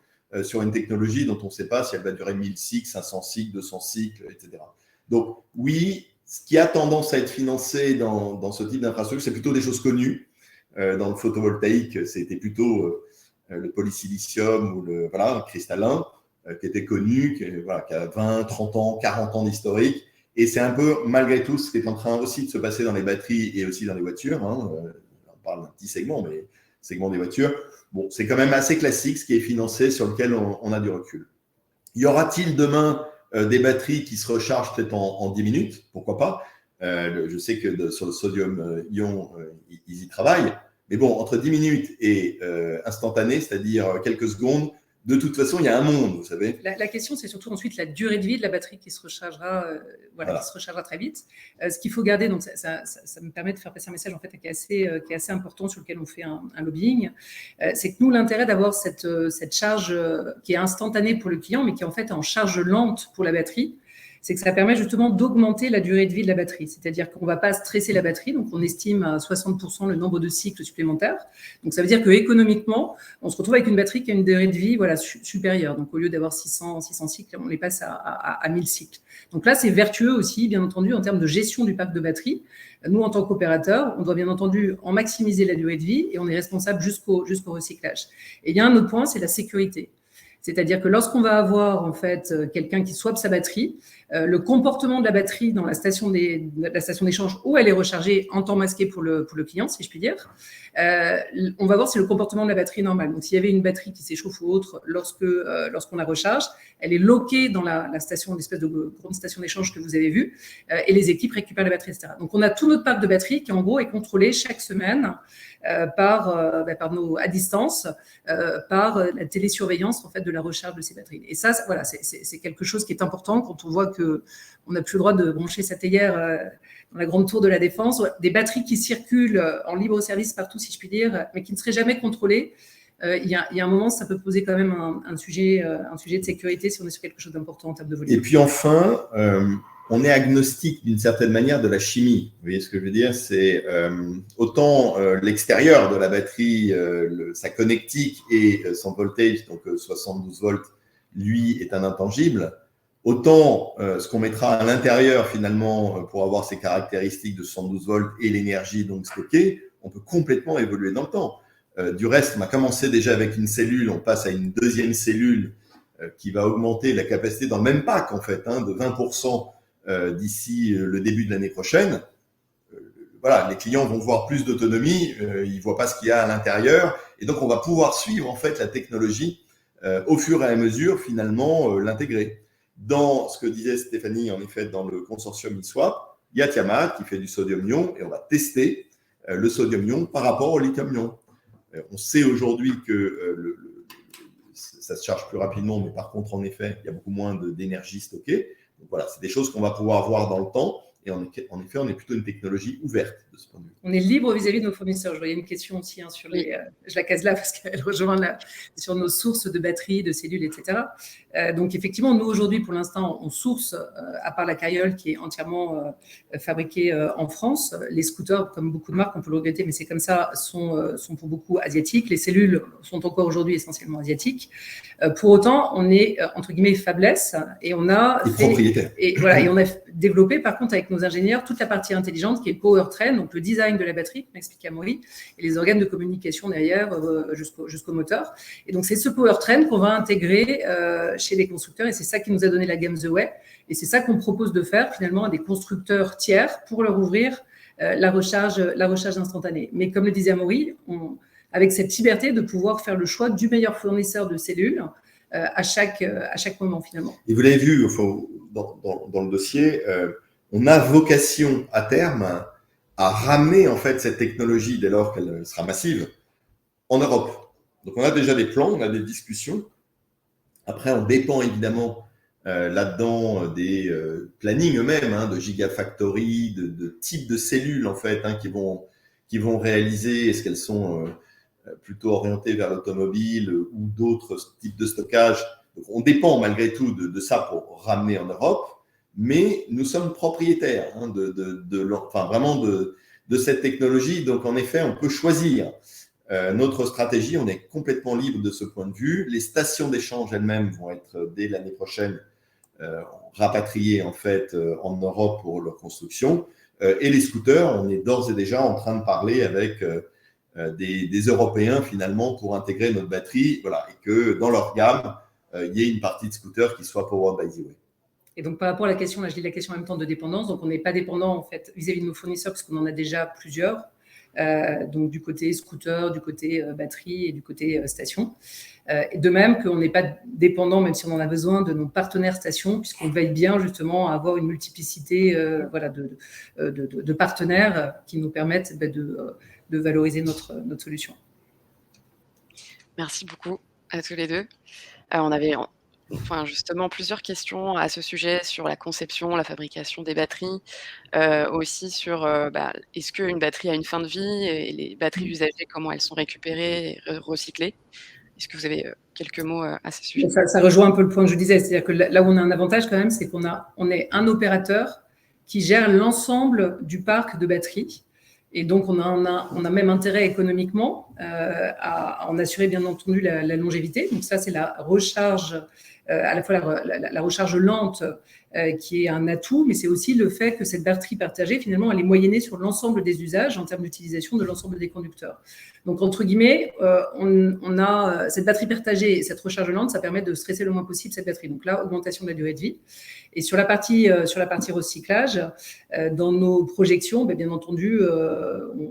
sur une technologie dont on ne sait pas si elle va durer 1000 cycles, 500 cycles, 200 cycles, etc. Donc, oui, ce qui a tendance à être financé dans ce type d'infrastructure, c'est plutôt des choses connues. Dans le photovoltaïque, c'était plutôt le polysilicium ou le cristallin qui était connu, qui a 20, 30 ans, 40 ans d'historique. Et c'est un peu, malgré tout, ce qui est en train aussi de se passer dans les batteries et aussi dans les voitures. On parle d'un petit segment, mais segment des voitures. Bon, c'est quand même assez classique, ce qui est financé, sur lequel on a du recul. Y aura-t-il demain des batteries qui se rechargent peut-être en 10 minutes? Pourquoi pas? Je sais que sur le sodium-ion, ils y travaillent. Mais bon, entre 10 minutes et instantané, c'est-à-dire quelques secondes, de toute façon, il y a un monde, vous savez. La question, c'est surtout ensuite la durée de vie de la batterie qui se rechargera, qui se rechargera très vite. Ce qu'il faut garder, donc ça me permet de faire passer un message en fait qui est assez important, sur lequel on fait un lobbying, c'est que nous, l'intérêt d'avoir cette charge qui est instantanée pour le client, mais qui est en fait en charge lente pour la batterie, c'est que ça permet justement d'augmenter la durée de vie de la batterie. C'est-à-dire qu'on ne va pas stresser la batterie, donc on estime à 60% le nombre de cycles supplémentaires. Donc ça veut dire qu'économiquement, on se retrouve avec une batterie qui a une durée de vie supérieure. Donc au lieu d'avoir 600 cycles, on les passe à 1000 cycles. Donc là, c'est vertueux aussi, bien entendu, en termes de gestion du parc de batterie. Nous, en tant qu'opérateur, on doit bien entendu en maximiser la durée de vie et on est responsable jusqu'au recyclage. Et il y a un autre point, c'est la sécurité. C'est-à-dire que lorsqu'on va avoir en fait quelqu'un qui swappe sa batterie, le comportement de la batterie dans la station d'échange où elle est rechargée en temps masqué pour le client, si je puis dire, on va voir si le comportement de la batterie est normal. Donc, s'il y avait une batterie qui s'échauffe ou autre lorsqu'on la recharge, elle est loquée dans la station, l'espèce de grande station d'échange que vous avez vue, et les équipes récupèrent la batterie, etc. Donc, on a tout notre parc de batterie qui, en gros, est contrôlé chaque semaine à distance, par la télésurveillance en fait de la recharge de ces batteries. Et ça, voilà, c'est quelque chose qui est important quand on voit qu'on n'a plus le droit de brancher sa théière dans la grande tour de la Défense, des batteries qui circulent en libre service partout, si je puis dire, mais qui ne seraient jamais contrôlées. Il y a un moment, ça peut poser quand même un sujet de sécurité si on est sur quelque chose d'important en termes de volume. Et puis enfin, on est agnostique d'une certaine manière de la chimie. Vous voyez ce que je veux dire? C'est autant l'extérieur de la batterie, sa connectique et son voltage, donc 72 volts, lui, est un intangible. Autant ce qu'on mettra à l'intérieur, finalement, pour avoir ces caractéristiques de 72 volts et l'énergie donc stockée, on peut complètement évoluer dans le temps. Du reste, on a commencé déjà avec une cellule, on passe à une deuxième cellule qui va augmenter la capacité dans le même pack, en fait, de 20% d'ici le début de l'année prochaine. Voilà, les clients vont voir plus d'autonomie, ils ne voient pas ce qu'il y a à l'intérieur, et donc on va pouvoir suivre, en fait, la technologie au fur et à mesure, finalement, l'intégrer. Dans ce que disait Stéphanie, en effet, dans le consortium eSwap, il y a Tiamat qui fait du sodium-ion et on va tester le sodium-ion par rapport au lithium-ion. On sait aujourd'hui que ça se charge plus rapidement, mais par contre, en effet, il y a beaucoup moins d'énergie stockée. Donc voilà, c'est des choses qu'on va pouvoir voir dans le temps. Et en effet, on est plutôt une technologie ouverte de ce point de vue. On est libre vis-à-vis de nos fournisseurs. Je voyais une question aussi sur les. Je la case là parce qu'elle rejoint sur nos sources de batteries, de cellules, etc. Donc effectivement, nous aujourd'hui, pour l'instant, on source, à part la carriole qui est entièrement fabriquée en France. Les scooters, comme beaucoup de marques, on peut le regretter, mais c'est comme ça, sont pour beaucoup asiatiques. Les cellules sont encore aujourd'hui essentiellement asiatiques. Pour autant, on est entre guillemets fabless et on a propriétaire. Et voilà, et on a développé par contre avec nos ingénieurs toute la partie intelligente qui est le powertrain, donc le design de la batterie, m'explique Amaury, et les organes de communication derrière jusqu'au moteur. Et donc c'est ce powertrain qu'on va intégrer chez les constructeurs et c'est ça qui nous a donné la gamme The Way. Et c'est ça qu'on propose de faire finalement à des constructeurs tiers pour leur ouvrir la recharge instantanée. Mais comme le disait Amaury, avec cette liberté de pouvoir faire le choix du meilleur fournisseur de cellules à chaque moment finalement. Et vous l'avez vu dans le dossier, on a vocation à terme à ramener en fait cette technologie dès lors qu'elle sera massive en Europe. Donc on a déjà des plans, on a des discussions. Après, on dépend évidemment là-dedans des plannings eux-mêmes, de gigafactory, de types de cellules en fait qui vont réaliser. Est-ce qu'elles sont plutôt orientées vers l'automobile ou d'autres types de stockage? Donc, on dépend malgré tout de ça pour ramener en Europe, mais nous sommes propriétaires vraiment de cette technologie. Donc en effet, on peut choisir notre stratégie. On est complètement libre de ce point de vue. Les stations d'échange elles-mêmes vont être dès l'année prochaine rapatriées en fait en Europe pour leur construction. Et les scooters, on est d'ores et déjà en train de parler avec des Européens finalement pour intégrer notre batterie, voilà, et que dans leur gamme, il y ait une partie de scooters qui soit powered by The Way. Et donc par rapport à la question, là je lis la question en même temps de dépendance, donc on n'est pas dépendant en fait vis-à-vis de nos fournisseurs parce qu'on en a déjà plusieurs, donc du côté scooter, du côté batterie et du côté station. Et de même qu'on n'est pas dépendant, même si on en a besoin, de nos partenaires stations, puisqu'on veille bien justement à avoir une multiplicité de partenaires qui nous permettent de valoriser notre solution. Merci beaucoup à tous les deux. On avait justement plusieurs questions à ce sujet sur la conception, la fabrication des batteries, aussi sur est-ce qu'une batterie a une fin de vie et les batteries usagées, comment elles sont récupérées et recyclées? Est-ce que vous avez quelques mots à ce sujet? Ça rejoint un peu le point que je disais, c'est-à-dire que là où on a un avantage quand même, c'est qu'on est un opérateur qui gère l'ensemble du parc de batteries. Et donc, on a même intérêt économiquement à en assurer bien entendu la longévité. Donc ça, c'est la recharge, à la fois la recharge lente qui est un atout, mais c'est aussi le fait que cette batterie partagée, finalement, elle est moyennée sur l'ensemble des usages en termes d'utilisation de l'ensemble des conducteurs. Donc, entre guillemets, on a cette batterie partagée et cette recharge lente, ça permet de stresser le moins possible cette batterie. Donc là, augmentation de la durée de vie. Et sur la partie recyclage, dans nos projections, bien entendu,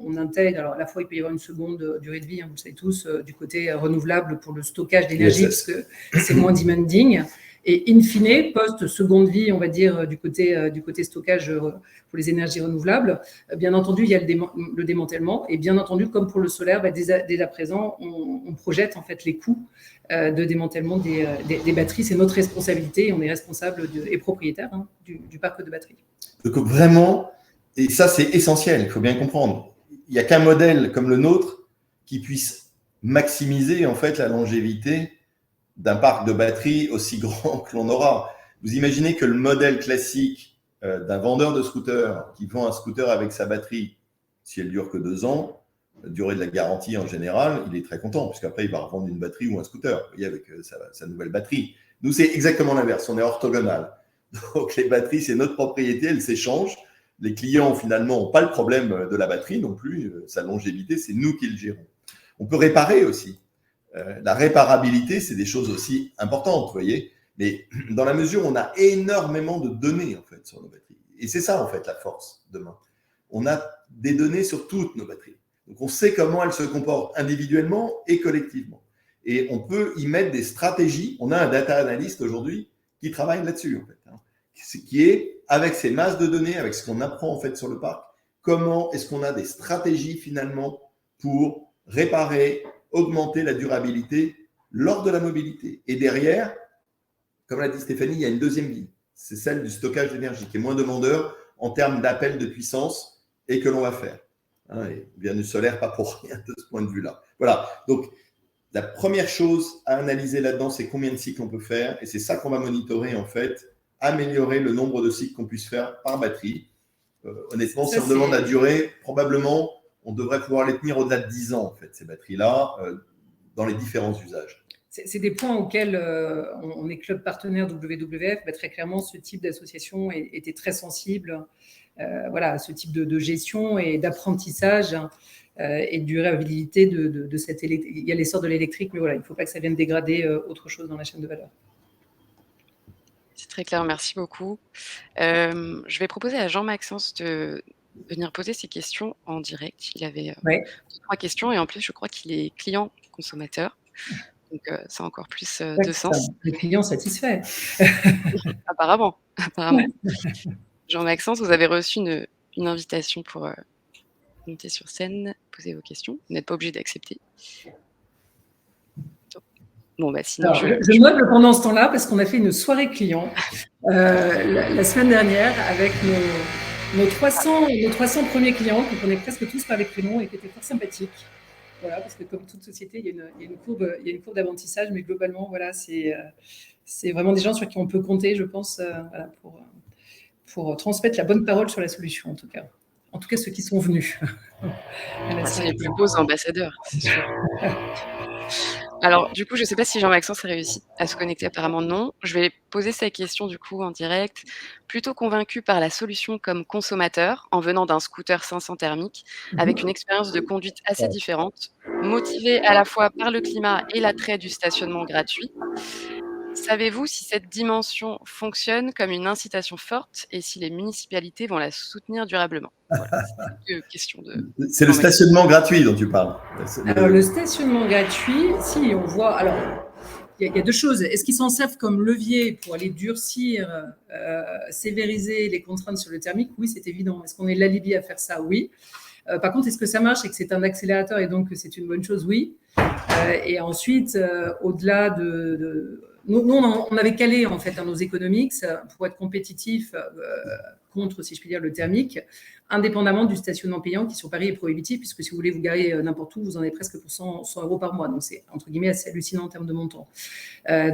on intègre, alors à la fois il peut y avoir une seconde durée de vie, vous le savez tous, du côté renouvelable pour le stockage d'énergie, parce que c'est moins demanding. Et in fine, post-seconde vie, on va dire, du côté stockage pour les énergies renouvelables, bien entendu, il y a le démantèlement. Et bien entendu, comme pour le solaire, dès à présent, on projette en fait les coûts de démantèlement des batteries. C'est notre responsabilité et on est responsable et propriétaire du parc de batteries. Donc vraiment, et ça c'est essentiel, il faut bien comprendre, il n'y a qu'un modèle comme le nôtre qui puisse maximiser en fait la longévité d'un parc de batteries aussi grand que l'on aura. Vous imaginez que le modèle classique d'un vendeur de scooter qui vend un scooter avec sa batterie, si elle dure que 2 ans, la durée de la garantie en général, il est très content, puisqu'après il va revendre une batterie ou un scooter, vous voyez, avec sa nouvelle batterie. Nous, c'est exactement l'inverse, on est orthogonal. Donc les batteries, c'est notre propriété, elles s'échangent. Les clients, finalement, n'ont pas le problème de la batterie non plus, sa longévité, c'est nous qui le gérons. On peut réparer aussi. La réparabilité, c'est des choses aussi importantes, vous voyez. Mais dans la mesure où on a énormément de données, en fait, sur nos batteries. Et c'est ça, en fait, la force demain. On a des données sur toutes nos batteries. Donc, on sait comment elles se comportent individuellement et collectivement. Et on peut y mettre des stratégies. On a un data analyst aujourd'hui qui travaille là-dessus, en fait. Qui est, avec ces masses de données, avec ce qu'on apprend, en fait, sur le parc, comment est-ce qu'on a des stratégies, finalement, pour réparer, augmenter la durabilité lors de la mobilité. Et derrière, comme l'a dit Stéphanie, il y a une deuxième vie. c'est celle du stockage d'énergie, qui est moins demandeur en termes d'appel de puissance et que l'on va faire. Hein, et bien du solaire, pas pour rien de ce point de vue-là. Voilà, donc la première chose à analyser là-dedans, c'est combien de cycles on peut faire, et c'est ça qu'on va monitorer en fait, améliorer le nombre de cycles qu'on puisse faire par batterie. Honnêtement, si on demande la durée, probablement, on devrait pouvoir les tenir au-delà de 10 ans, en fait, ces batteries-là, dans les différents usages. C'est des points auxquels on est club partenaire WWF. Très clairement, ce type d'association était très sensible à ce type de gestion et d'apprentissage et de durabilité de cette électrique. Il y a l'essor de l'électrique, mais voilà, il ne faut pas que ça vienne dégrader autre chose dans la chaîne de valeur. C'est très clair, merci beaucoup. Je vais proposer à Jean-Maxence de venir poser ses questions en direct. Il avait 3 questions et en plus, je crois qu'il est client consommateur. Donc, ça a encore plus de sens. Les clients satisfaits. Apparemment. Jean-Maxence, vous avez reçu une invitation pour monter sur scène, poser vos questions. Vous n'êtes pas obligé d'accepter. Bon, sinon, alors, je meuble pendant ce temps-là parce qu'on a fait une soirée client la semaine dernière avec nos 300 premiers clients qu'on connaît presque tous par les prénoms et qui étaient fort sympathiques. Voilà, parce que comme toute société, il y a une courbe d'apprentissage, mais globalement, voilà, c'est vraiment des gens sur qui on peut compter, je pense, pour transmettre la bonne parole sur la solution, en tout cas. En tout cas, ceux qui sont venus. C'est les plus beaux ambassadeurs, c'est sûr. Alors, du coup, je ne sais pas si Jean-Maxence a réussi à se connecter, apparemment non. Je vais poser sa question du coup en direct. Plutôt convaincu par la solution comme consommateur, en venant d'un scooter 500 thermique, avec une expérience de conduite assez différente, motivé à la fois par le climat et l'attrait du stationnement gratuit. Savez-vous si cette dimension fonctionne comme une incitation forte et si les municipalités vont la soutenir durablement? Voilà, c'est 2 questions de... C'est le stationnement gratuit dont tu parles. Alors, le stationnement gratuit, si on voit... Alors, il y a 2 choses. Est-ce qu'ils s'en servent comme levier pour aller durcir, sévériser les contraintes sur le thermique? Oui, c'est évident. Est-ce qu'on est l'alibi à faire ça? Oui. Par contre, est-ce que ça marche et que c'est un accélérateur et donc que c'est une bonne chose? Oui. Et ensuite, au-delà nous, on avait calé en fait nos economics pour être compétitifs contre, si je puis dire, le thermique, indépendamment du stationnement payant qui sur Paris est prohibitif, puisque si vous voulez vous garer n'importe où, vous en avez presque pour 100 € par mois. Donc c'est entre guillemets assez hallucinant en termes de montant.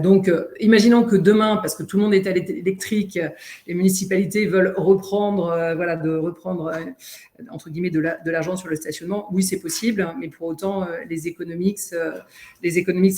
Donc imaginons que demain, parce que tout le monde est à l'électrique, les municipalités veulent reprendre, entre guillemets de l'argent sur le stationnement. Oui, c'est possible, mais pour autant les economics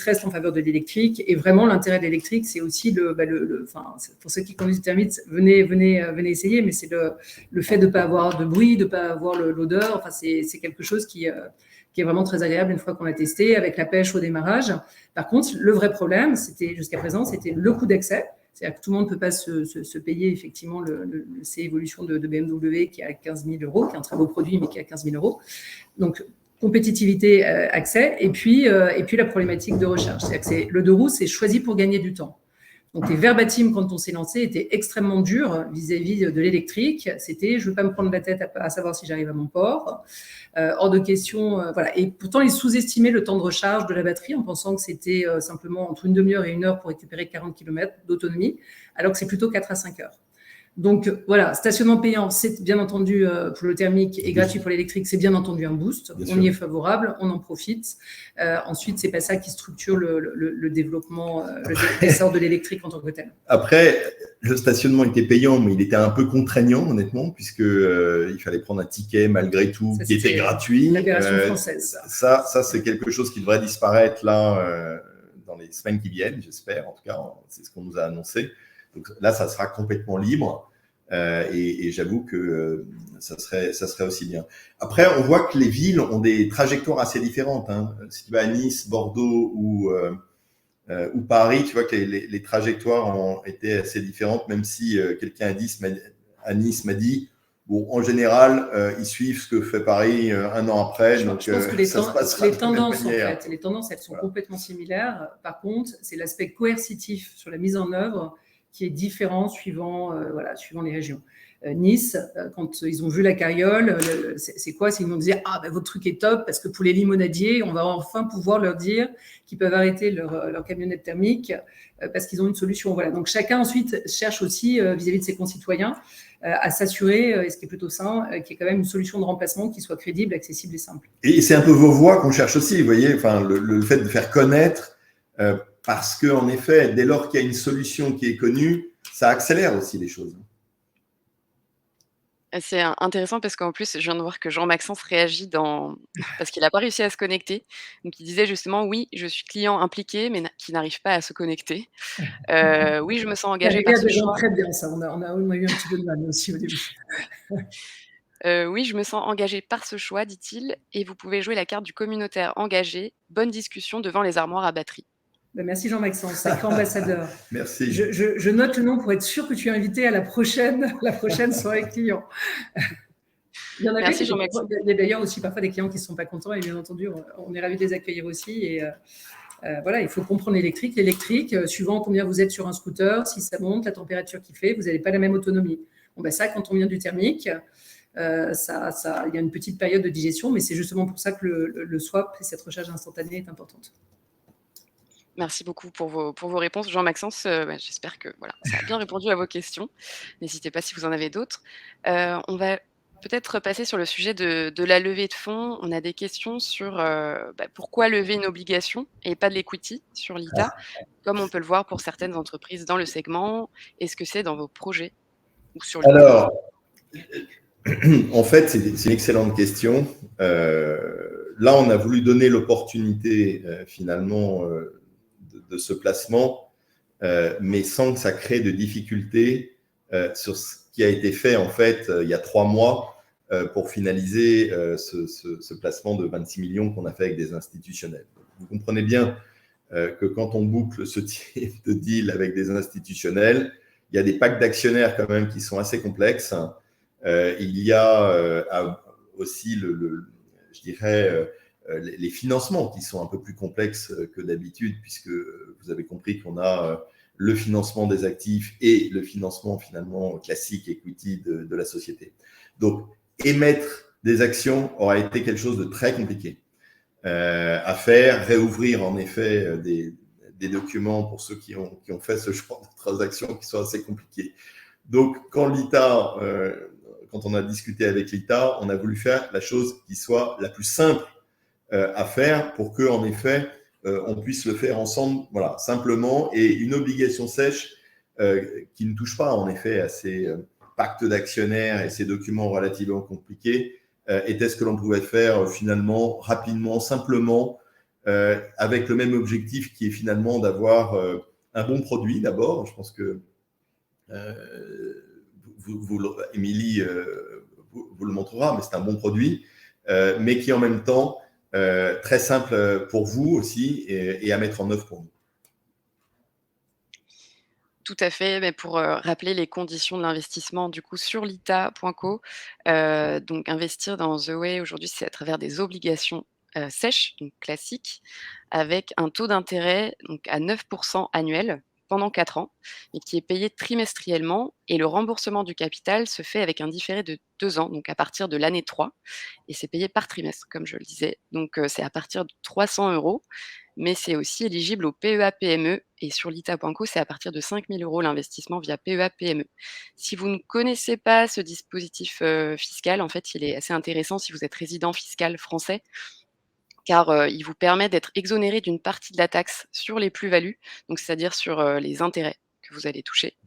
restent en faveur de l'électrique. Et vraiment l'intérêt de l'électrique, c'est aussi pour ceux qui conduisent le thermique, venez essayer, mais c'est le fait de ne pas avoir de bruit, de ne pas avoir l'odeur. Enfin, c'est quelque chose qui est vraiment très agréable une fois qu'on a testé avec la pêche au démarrage. Par contre, le vrai problème, jusqu'à présent, c'était le coût d'accès. C'est-à-dire que tout le monde ne peut pas se payer effectivement le C-Evolution de BMW qui est à 15 000 €, qui est un très beau produit, mais qui est à 15 000 €. Donc, compétitivité, accès, et puis la problématique de recharge. C'est-à-dire que le 2 roues, c'est choisi pour gagner du temps. Donc, les verbatim, quand on s'est lancé, étaient extrêmement durs vis-à-vis de l'électrique. C'était, je ne veux pas me prendre la tête à savoir si j'arrive à mon port. Hors de question. Voilà. Et pourtant, ils sous-estimaient le temps de recharge de la batterie en pensant que c'était simplement entre une demi-heure et 1 heure pour récupérer 40 km d'autonomie, alors que c'est plutôt 4 à 5 heures. Donc voilà, stationnement payant, c'est bien entendu pour le thermique et gratuit pour l'électrique, c'est bien entendu un boost. On y est favorable, on en profite. Ensuite, c'est pas ça qui structure le développement, l'essor de l'électrique en tant que tel. Après, le stationnement était payant, mais il était un peu contraignant, honnêtement, puisque il fallait prendre un ticket malgré tout, qui était gratuit. La version française. Ça, c'est quelque chose qui devrait disparaître là dans les semaines qui viennent, j'espère. En tout cas, c'est ce qu'on nous a annoncé. Donc là, ça sera complètement libre et j'avoue que ça serait aussi bien. Après, on voit que les villes ont des trajectoires assez différentes. Hein. Si tu vas à Nice, Bordeaux ou Paris, tu vois que les trajectoires ont été assez différentes, même si quelqu'un à Nice m'a dit, bon, en général, ils suivent ce que fait Paris un an après. Je pense que les tendances, elles sont complètement similaires. Par contre, c'est l'aspect coercitif sur la mise en œuvre qui est différent suivant les régions. Nice, quand ils ont vu la carriole, c'est quoi? C'est qu'ils nous disaient « Ah, ben, votre truc est top, parce que pour les limonadiers, on va enfin pouvoir leur dire qu'ils peuvent arrêter leur camionnette thermique parce qu'ils ont une solution. » Voilà. Donc, chacun ensuite cherche aussi, vis-à-vis de ses concitoyens, à s'assurer, et ce qui est plutôt sain, qu'il y ait quand même une solution de remplacement qui soit crédible, accessible et simple. Et c'est un peu vos voix qu'on cherche aussi, vous voyez, enfin, le fait de faire connaître, parce qu'en effet, dès lors qu'il y a une solution qui est connue, ça accélère aussi les choses. C'est intéressant parce qu'en plus, je viens de voir que Jean-Maxence réagit parce qu'il n'a pas réussi à se connecter. Donc il disait justement: «Oui, je suis client impliqué, mais qui n'arrive pas à se connecter. Oui, je me sens C'est engagé arrivé par à ce des gens choix. très bien, ça. On a eu un petit peu de mal aussi au début. Oui, je me sens engagé par ce choix», dit-il, et vous pouvez jouer la carte du communautaire engagé. Bonne discussion devant les armoires à batterie. Ben, merci Jean-Maxence, sacré ambassadeur. Merci. Je note le nom pour être sûr que tu es invité à la prochaine soirée client. Il y en avait, Merci Jean-Maxence. il y a d'ailleurs aussi parfois des clients qui ne sont pas contents, et bien entendu, on est ravis de les accueillir aussi. Et voilà, il faut comprendre l'électrique. L'électrique, suivant combien vous êtes sur un scooter, si ça monte, la température qu'il fait, vous n'avez pas la même autonomie. Bon, ben ça, quand on vient du thermique, il y a une petite période de digestion, mais c'est justement pour ça que le swap et cette recharge instantanée est importante. Merci beaucoup pour vos réponses. Jean-Maxence, j'espère que voilà, ça a bien répondu à vos questions. N'hésitez pas si vous en avez d'autres. On va peut-être passer sur le sujet de la levée de fonds. On a des questions sur, pourquoi lever une obligation et pas de l'equity sur l'ITA, comme on peut le voir pour certaines entreprises dans le segment? Est-ce que c'est dans vos projets ou sur l'ITA? Alors, en fait, c'est une excellente question. Là, on a voulu donner l'opportunité finalement de ce placement, mais sans que ça crée de difficultés sur ce qui a été fait en fait il y a 3 mois pour finaliser ce placement de 26 millions qu'on a fait avec des institutionnels. Vous comprenez bien que quand on boucle ce type de deal avec des institutionnels, il y a des packs d'actionnaires quand même qui sont assez complexes. Il y a aussi, je dirais, les financements qui sont un peu plus complexes que d'habitude, puisque vous avez compris qu'on a le financement des actifs et le financement finalement classique equity de la société. Donc, émettre des actions aura été quelque chose de très compliqué à faire, réouvrir en effet des documents pour ceux qui ont fait ce genre de transactions qui sont assez compliquées. Donc, quand on a discuté avec l'ITA, on a voulu faire la chose qui soit la plus simple à faire pour que, en effet, on puisse le faire ensemble, voilà, simplement, et une obligation sèche qui ne touche pas, en effet, à ces pactes d'actionnaires et ces documents relativement compliqués, était ce que l'on pouvait faire finalement, rapidement, simplement, avec le même objectif qui est finalement d'avoir un bon produit d'abord. Je pense que Émilie vous le montrera, mais c'est un bon produit, mais qui en même temps très simple pour vous aussi et à mettre en œuvre pour nous. Tout à fait, mais pour, rappeler les conditions de l'investissement du coup sur l'ITA.co, donc investir dans The Way aujourd'hui, c'est à travers des obligations, sèches, donc classiques, avec un taux d'intérêt donc à 9 annuel pendant 4 ans et qui est payé trimestriellement, et le remboursement du capital se fait avec un différé de 2 ans, donc à partir de l'année 3, et c'est payé par trimestre comme je le disais. Donc, c'est à partir de 300 €, mais c'est aussi éligible au PEA-PME, et sur l'ITA.co, c'est à partir de 5 000 € l'investissement via PEA-PME. Si vous ne connaissez pas ce dispositif, fiscal, en fait, il est assez intéressant si vous êtes résident fiscal français, car, il vous permet d'être exonéré d'une partie de la taxe sur les plus-values, donc c'est-à-dire sur, les intérêts que vous allez toucher.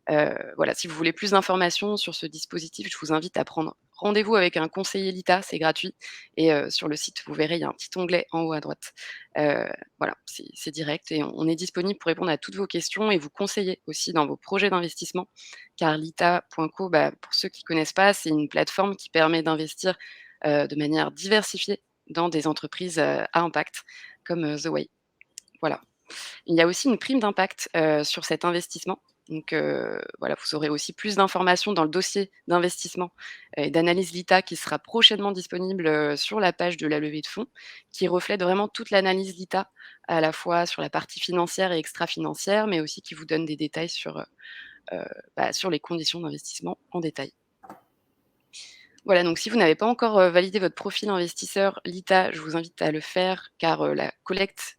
Voilà, si vous voulez plus d'informations sur ce dispositif, je vous invite à prendre rendez-vous avec un conseiller LITA, c'est gratuit, et sur le site, vous verrez, il y a un petit onglet en haut à droite. Voilà, c'est direct, et on est disponible pour répondre à toutes vos questions et vous conseiller aussi dans vos projets d'investissement, car l'ITA.co, pour ceux qui ne connaissent pas, c'est une plateforme qui permet d'investir, de manière diversifiée dans des entreprises, à impact comme, The Way. Voilà. Il y a aussi une prime d'impact, sur cet investissement. Donc, voilà, vous aurez aussi plus d'informations dans le dossier d'investissement et d'analyse LITA qui sera prochainement disponible, sur la page de la levée de fonds, qui reflète vraiment toute l'analyse LITA, à la fois sur la partie financière et extra-financière, mais aussi qui vous donne des détails sur les conditions d'investissement en détail. Voilà, donc si vous n'avez pas encore, validé votre profil investisseur Lita, je vous invite à le faire car,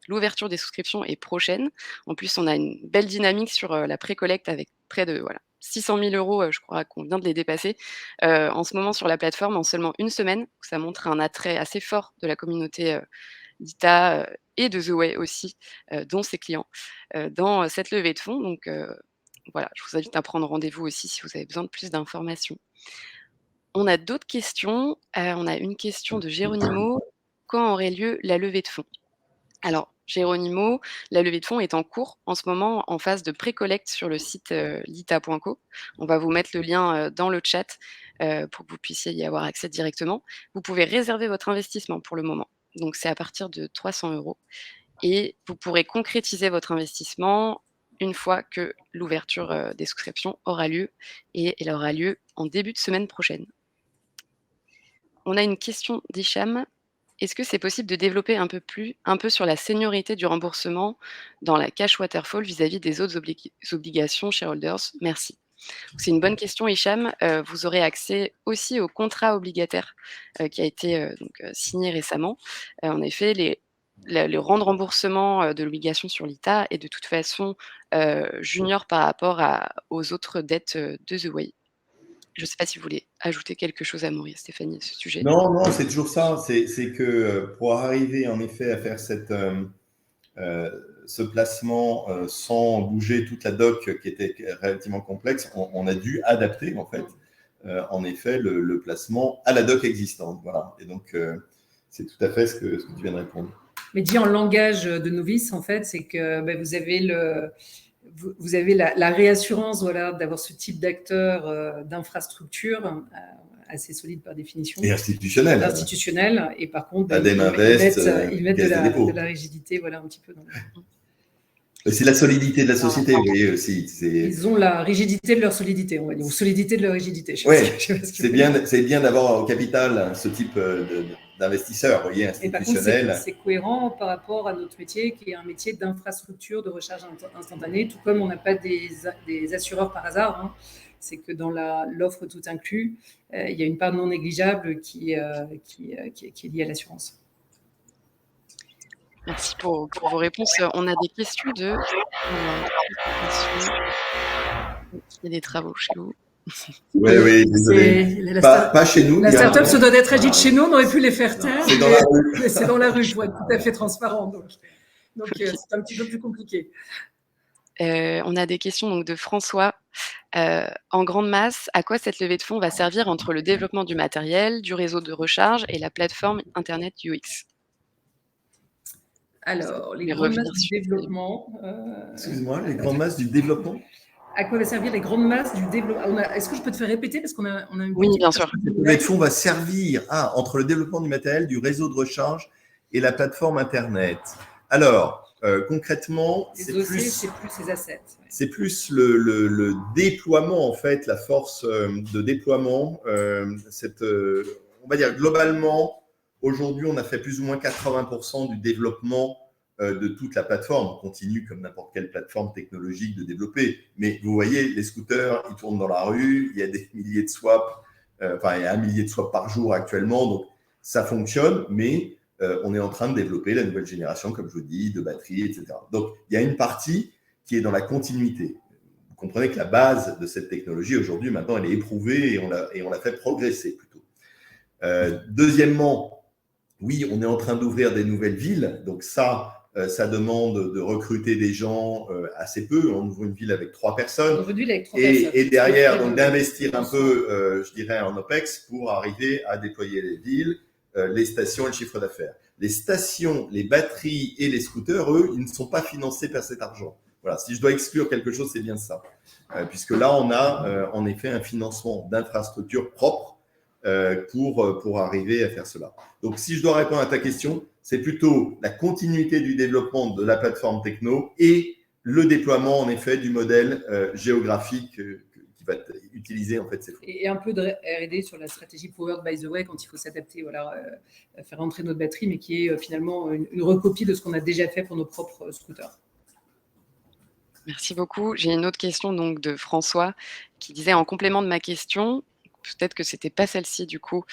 l'ouverture des souscriptions est prochaine. En plus, on a une belle dynamique sur, la précollecte avec près de, voilà, 600 000 €, je crois qu'on vient de les dépasser, en ce moment sur la plateforme en seulement une semaine. Ça montre un attrait assez fort de la communauté, d'Ita, et de The Way aussi, dont ses clients, dans, cette levée de fonds. Donc, voilà, je vous invite à prendre rendez-vous aussi si vous avez besoin de plus d'informations. On a d'autres questions. On a une question de Géronimo: «Quand aurait lieu la levée de fonds?» Alors Géronimo, la levée de fonds est en cours en ce moment en phase de pré-collecte sur le site, lita.co. On va vous mettre le lien, dans le chat, pour que vous puissiez y avoir accès directement. Vous pouvez réserver votre investissement pour le moment. Donc c'est à partir de 300 € et vous pourrez concrétiser votre investissement une fois que l'ouverture, des souscriptions aura lieu et elle aura lieu en début de semaine prochaine. On a une question d'Hicham. Est-ce que c'est possible de développer un peu sur la seniorité du remboursement dans la cash waterfall vis-à-vis des autres obligations shareholders? Merci. C'est une bonne question, Hicham. Vous aurez accès aussi au contrat obligataire, qui a été, signé récemment. En effet, le rang de remboursement, de l'obligation sur l'ITA est de toute façon, junior par rapport aux autres dettes, de The Way. Je ne sais pas si vous voulez ajouter quelque chose à Maurice, Stéphanie, à ce sujet? Non, non, c'est toujours ça. C'est que pour arriver en effet à faire ce placement sans bouger toute la doc qui était relativement complexe, on a dû adapter en fait, en effet, le placement à la doc existante. Voilà. Et donc, c'est tout à fait ce que tu viens de répondre. Mais dit en langage de novice, en fait, c'est que vous avez la réassurance, voilà, d'avoir ce type d'acteur, d'infrastructure assez solide par définition. Et institutionnel. Institutionnel. Et par contre, ADEME Invest, ils mettent de la rigidité, voilà, un petit peu dans le... C'est la solidité de la société, vous voyez aussi. Ils ont la rigidité de leur solidité, on va dire, ou solidité de leur rigidité. Oui, c'est bien d'avoir au capital ce type d'investisseurs, vous voyez, institutionnels. Et par contre, c'est cohérent par rapport à notre métier, qui est un métier d'infrastructure de recharge instantanée, tout comme on n'a pas des assureurs par hasard. Hein. C'est que dans l'offre tout inclus, il y a une part non négligeable qui est liée à l'assurance. Merci pour vos réponses. On a des questions de... Il y a des travaux chez vous. Oui, désolé. Pas chez nous. La start-up se doit d'être agite chez nous, on aurait pu les faire taire. C'est dans la rue. C'est dans la rue, pour être tout à fait transparent. Donc c'est un petit peu plus compliqué. On a des questions donc, de François. En grande masse, à quoi cette levée de fonds va servir entre le développement du matériel, du réseau de recharge et la plateforme Internet UX? Alors, les grandes masses du développement... Excuse-moi, les grandes masses du développement? À quoi va servir les grandes masses du développement? Est-ce que je peux te faire répéter parce qu'on a une... Oui, bien sûr. Cette levée de fonds va servir entre le développement du matériel, du réseau de recharge et la plateforme Internet. Alors, concrètement, c'est plus ces assets. Ouais. C'est plus le déploiement, en fait, la force de déploiement. On va dire globalement, aujourd'hui, on a fait plus ou moins 80% du développement de toute la plateforme. On continue comme n'importe quelle plateforme technologique de développer. Mais vous voyez, les scooters, ils tournent dans la rue, il y a des milliers de swaps, il y a 1 millier de swaps par jour actuellement. Donc, ça fonctionne, mais on est en train de développer la nouvelle génération, comme je vous dis, de batteries, etc. Donc, il y a une partie qui est dans la continuité. Vous comprenez que la base de cette technologie, aujourd'hui, maintenant, elle est éprouvée et on l'a fait progresser plutôt. Deuxièmement, oui, on est en train d'ouvrir des nouvelles villes. Donc ça demande de recruter des gens assez peu. On ouvre une ville avec 3 personnes. Et derrière, donc d'investir un peu, je dirais, en OPEX pour arriver à déployer les villes, les stations et le chiffre d'affaires. Les stations, les batteries et les scooters, eux, ils ne sont pas financés par cet argent. Voilà, si je dois exclure quelque chose, c'est bien ça. Puisque là, on a en effet un financement d'infrastructures propres pour arriver à faire cela. Donc, si je dois répondre à ta question, c'est plutôt la continuité du développement de la plateforme techno et le déploiement, en effet, du modèle géographique qui va utiliser en fait ces fonds. Et un peu de R&D sur la stratégie Powered by the Way quand il faut s'adapter, voilà, faire rentrer notre batterie, mais qui est finalement une recopie de ce qu'on a déjà fait pour nos propres scooters. Merci beaucoup. J'ai une autre question donc de François qui disait en complément de ma question, peut-être que c'était pas celle-ci du coup.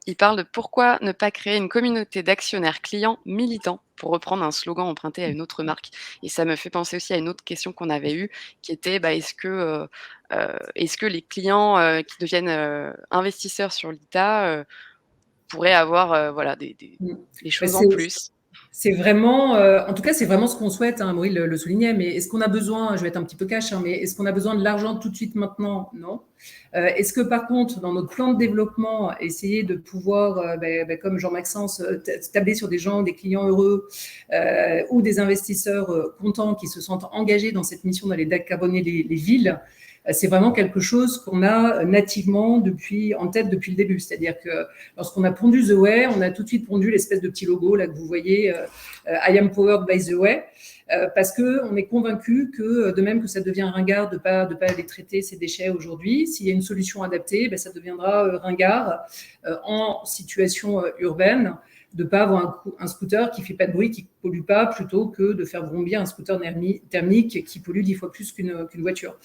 Il parle de pourquoi ne pas créer une communauté d'actionnaires clients militants, pour reprendre un slogan emprunté à une autre marque. Et ça me fait penser aussi à une autre question qu'on avait eue, qui était, est-ce que les clients, qui deviennent, investisseurs sur l'ITA, pourraient avoir, voilà, Mmh. des Bah, choses en plus? c'est vraiment, en tout cas, c'est vraiment ce qu'on souhaite, hein, Maurice le soulignait, mais est-ce qu'on a besoin, je vais être un petit peu cash, hein, mais est-ce qu'on a besoin de l'argent tout de suite maintenant? Non. Est-ce que par contre, dans notre plan de développement, essayer de pouvoir, comme Jean-Maxence, tabler sur des gens, des clients heureux ou des investisseurs contents qui se sentent engagés dans cette mission d'aller décarboner les villes, c'est vraiment quelque chose qu'on a nativement en tête depuis le début. C'est-à-dire que lorsqu'on a pondu The Way, on a tout de suite pondu l'espèce de petit logo là que vous voyez, I am powered by The Way, parce qu'on est convaincu que, de même que ça devient ringard de pas aller traiter ces déchets aujourd'hui, s'il y a une solution adaptée, ça deviendra ringard en situation urbaine de ne pas avoir un scooter qui ne fait pas de bruit, qui ne pollue pas, plutôt que de faire vrombir un scooter thermique qui pollue 10 fois plus qu'une voiture.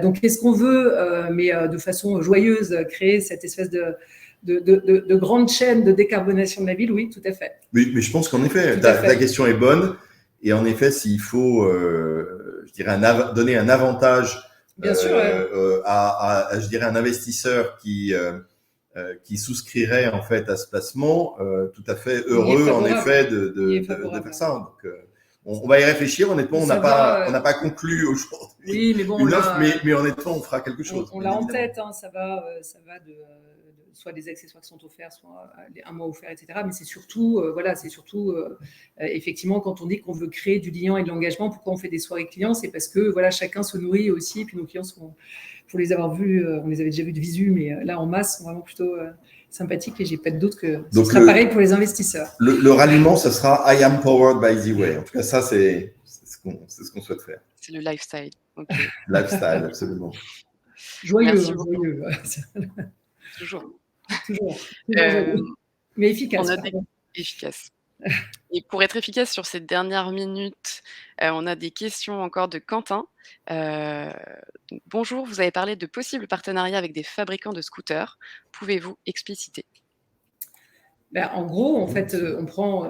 Donc, est-ce qu'on veut, mais de façon joyeuse, créer cette espèce de grande chaîne de décarbonation de la ville? Oui, tout à fait. Oui, mais je pense qu'en effet, ta question est bonne. Et en effet, s'il faut, je dirais, donner un avantage Bien sûr, je dirais, un investisseur qui souscrirait en fait à ce placement, tout à fait heureux en effet de faire ça. Donc, on va y réfléchir. Honnêtement, on n'a pas conclu aujourd'hui une offre, mais honnêtement, on fera quelque chose. On l'a en tête, hein, ça va de soit des accessoires qui sont offerts, soit un mois offert, etc. Mais c'est surtout, effectivement, quand on dit qu'on veut créer du lien et de l'engagement, pourquoi on fait des soirées clients? C'est parce que chacun se nourrit aussi. Et puis nos clients pour les avoir vus, on les avait déjà vus de visu, mais là en masse, sont vraiment plutôt sympathiques. Et j'ai pas de doute que ce sera pareil pour les investisseurs. Le ralliement, ça sera I am powered by The Way. En tout cas, ça, c'est ce qu'on souhaite faire. C'est le lifestyle. Okay. Lifestyle, absolument. Joyeux, Merci beaucoup. Joyeux. Toujours. Toujours mais efficace. Efficace. Et pour être efficace sur ces dernières minutes, on a des questions encore de Quentin. Bonjour, vous avez parlé de possibles partenariats avec des fabricants de scooters. Pouvez-vous expliciter? En gros, en fait, on prend...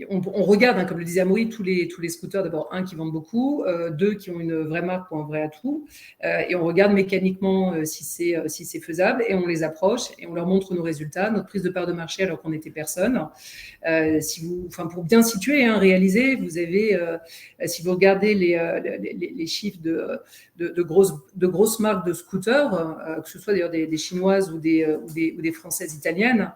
on regarde, hein, comme le disait Amaury, tous les scooters, d'abord, qui vendent beaucoup, deux, qui ont une vraie marque ou un vrai atout, et on regarde mécaniquement si c'est faisable, et on les approche, et on leur montre nos résultats, notre prise de part de marché alors qu'on n'était personne. Pour bien situer, réaliser, vous avez, si vous regardez les chiffres de grosses marques de scooters, que ce soit d'ailleurs des chinoises ou des françaises italiennes,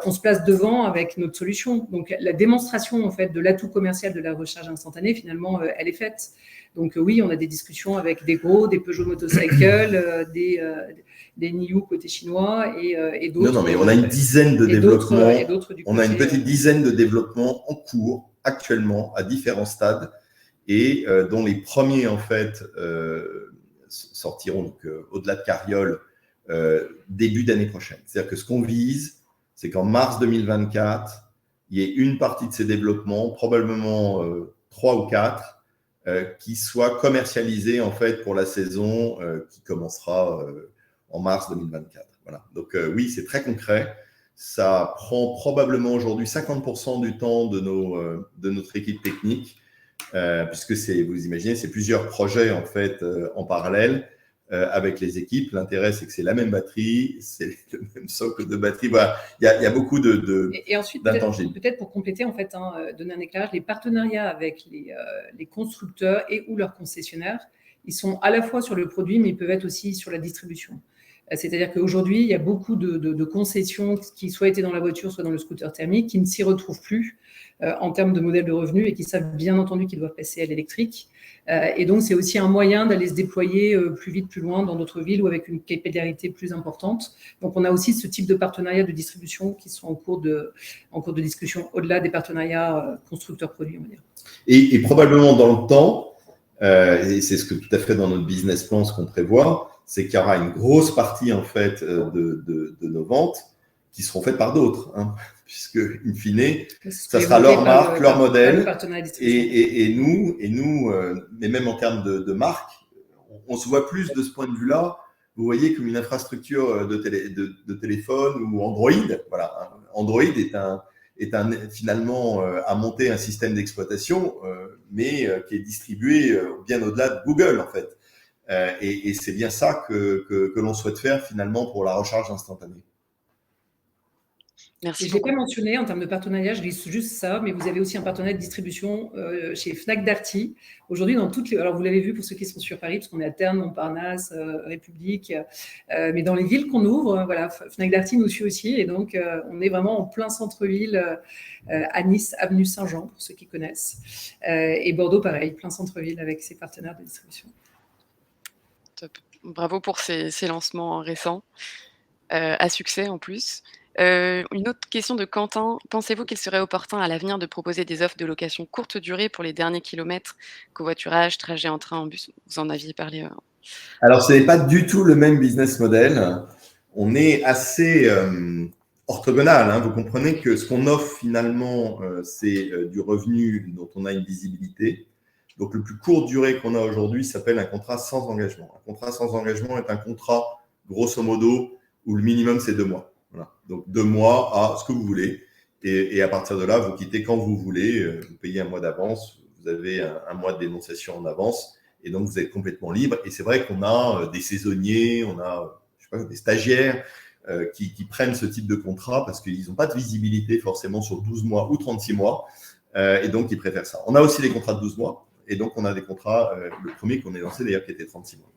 on se place devant avec notre solution. Donc, la démonstration en fait, de l'atout commercial de la recharge instantanée, finalement, elle est faite. Donc, oui, on a des discussions avec des Peugeot Motorcycle, des NIO côté chinois et d'autres. Non, mais on a une dizaine de développements. On a une petite dizaine de développements en cours actuellement à différents stades et dont les premiers, en fait, sortiront donc, au-delà de Carriole début d'année prochaine. C'est-à-dire que ce qu'on vise, c'est qu'en mars 2024, il y ait une partie de ces développements, probablement 3 ou 4, qui soient commercialisés en fait pour la saison qui commencera en mars 2024. Voilà. Donc oui, c'est très concret. Ça prend probablement aujourd'hui 50% du temps de notre équipe technique, puisque vous imaginez, c'est plusieurs projets en fait en parallèle. Avec les équipes, l'intérêt c'est que c'est la même batterie, c'est le même socle de batterie. Voilà, il y a beaucoup et ensuite peut-être pour compléter en fait, donner un éclairage, les partenariats avec les constructeurs et ou leurs concessionnaires, ils sont à la fois sur le produit, mais ils peuvent être aussi sur la distribution. C'est-à-dire qu'aujourd'hui, il y a beaucoup de concessions qui soit étaient dans la voiture, soit dans le scooter thermique, qui ne s'y retrouvent plus en termes de modèle de revenus et qui savent bien entendu qu'ils doivent passer à l'électrique. Et donc, c'est aussi un moyen d'aller se déployer plus vite, plus loin dans d'autres villes ou avec une capillarité plus importante. Donc, on a aussi ce type de partenariats de distribution qui sont en cours de discussion au-delà des partenariats constructeurs-produits, on va dire. Et probablement dans le temps, et c'est ce que tout à fait dans notre business plan, ce qu'on prévoit, c'est qu'il y aura une grosse partie en fait de nos ventes qui seront faites par d'autres, puisque in fine, ça sera leur marque, leur modèle, et nous, mais même en termes de marque, on se voit plus de ce point de vue-là, vous voyez, comme une infrastructure de téléphone ou Android. Voilà, Android finalement à monter un système d'exploitation, mais qui est distribué bien au-delà de Google, en fait. Et c'est bien ça que l'on souhaite faire finalement pour la recharge instantanée. Merci. Et je n'ai pas mentionné en termes de partenariat, je dis juste ça, mais vous avez aussi un partenariat de distribution chez Fnac Darty. Aujourd'hui, dans toutes les... Alors, vous l'avez vu pour ceux qui sont sur Paris, parce qu'on est à Terne, Montparnasse, République, mais dans les villes qu'on ouvre, voilà, Fnac Darty nous suit aussi, et donc on est vraiment en plein centre-ville, à Nice, avenue Saint-Jean, pour ceux qui connaissent, et Bordeaux, pareil, plein centre-ville avec ses partenaires de distribution. Top. Bravo pour ces lancements récents, à succès en plus. Une autre question de Quentin. Pensez-vous qu'il serait opportun à l'avenir de proposer des offres de location courte durée pour les derniers kilomètres, covoiturage, trajet en train, en bus? Vous en aviez parlé. Alors, ce n'est pas du tout le même business model. On est assez orthogonal. Hein. Vous comprenez que ce qu'on offre finalement, c'est du revenu dont on a une visibilité. Donc, le plus courte durée qu'on a aujourd'hui s'appelle un contrat sans engagement. Un contrat sans engagement est un contrat, grosso modo, où le minimum, c'est 2 mois. Voilà. Donc, 2 mois à ce que vous voulez. Et à partir de là, vous quittez quand vous voulez. Vous payez 1 mois d'avance. Vous avez un mois de dénonciation en avance. Et donc, vous êtes complètement libre. Et c'est vrai qu'on a des saisonniers, on a des stagiaires qui prennent ce type de contrat parce qu'ils n'ont pas de visibilité forcément sur 12 mois ou 36 mois. Et donc, ils préfèrent ça. On a aussi des contrats de 12 mois. Et donc, on a des contrats, le premier qu'on ait lancé d'ailleurs, qui était 36 mois,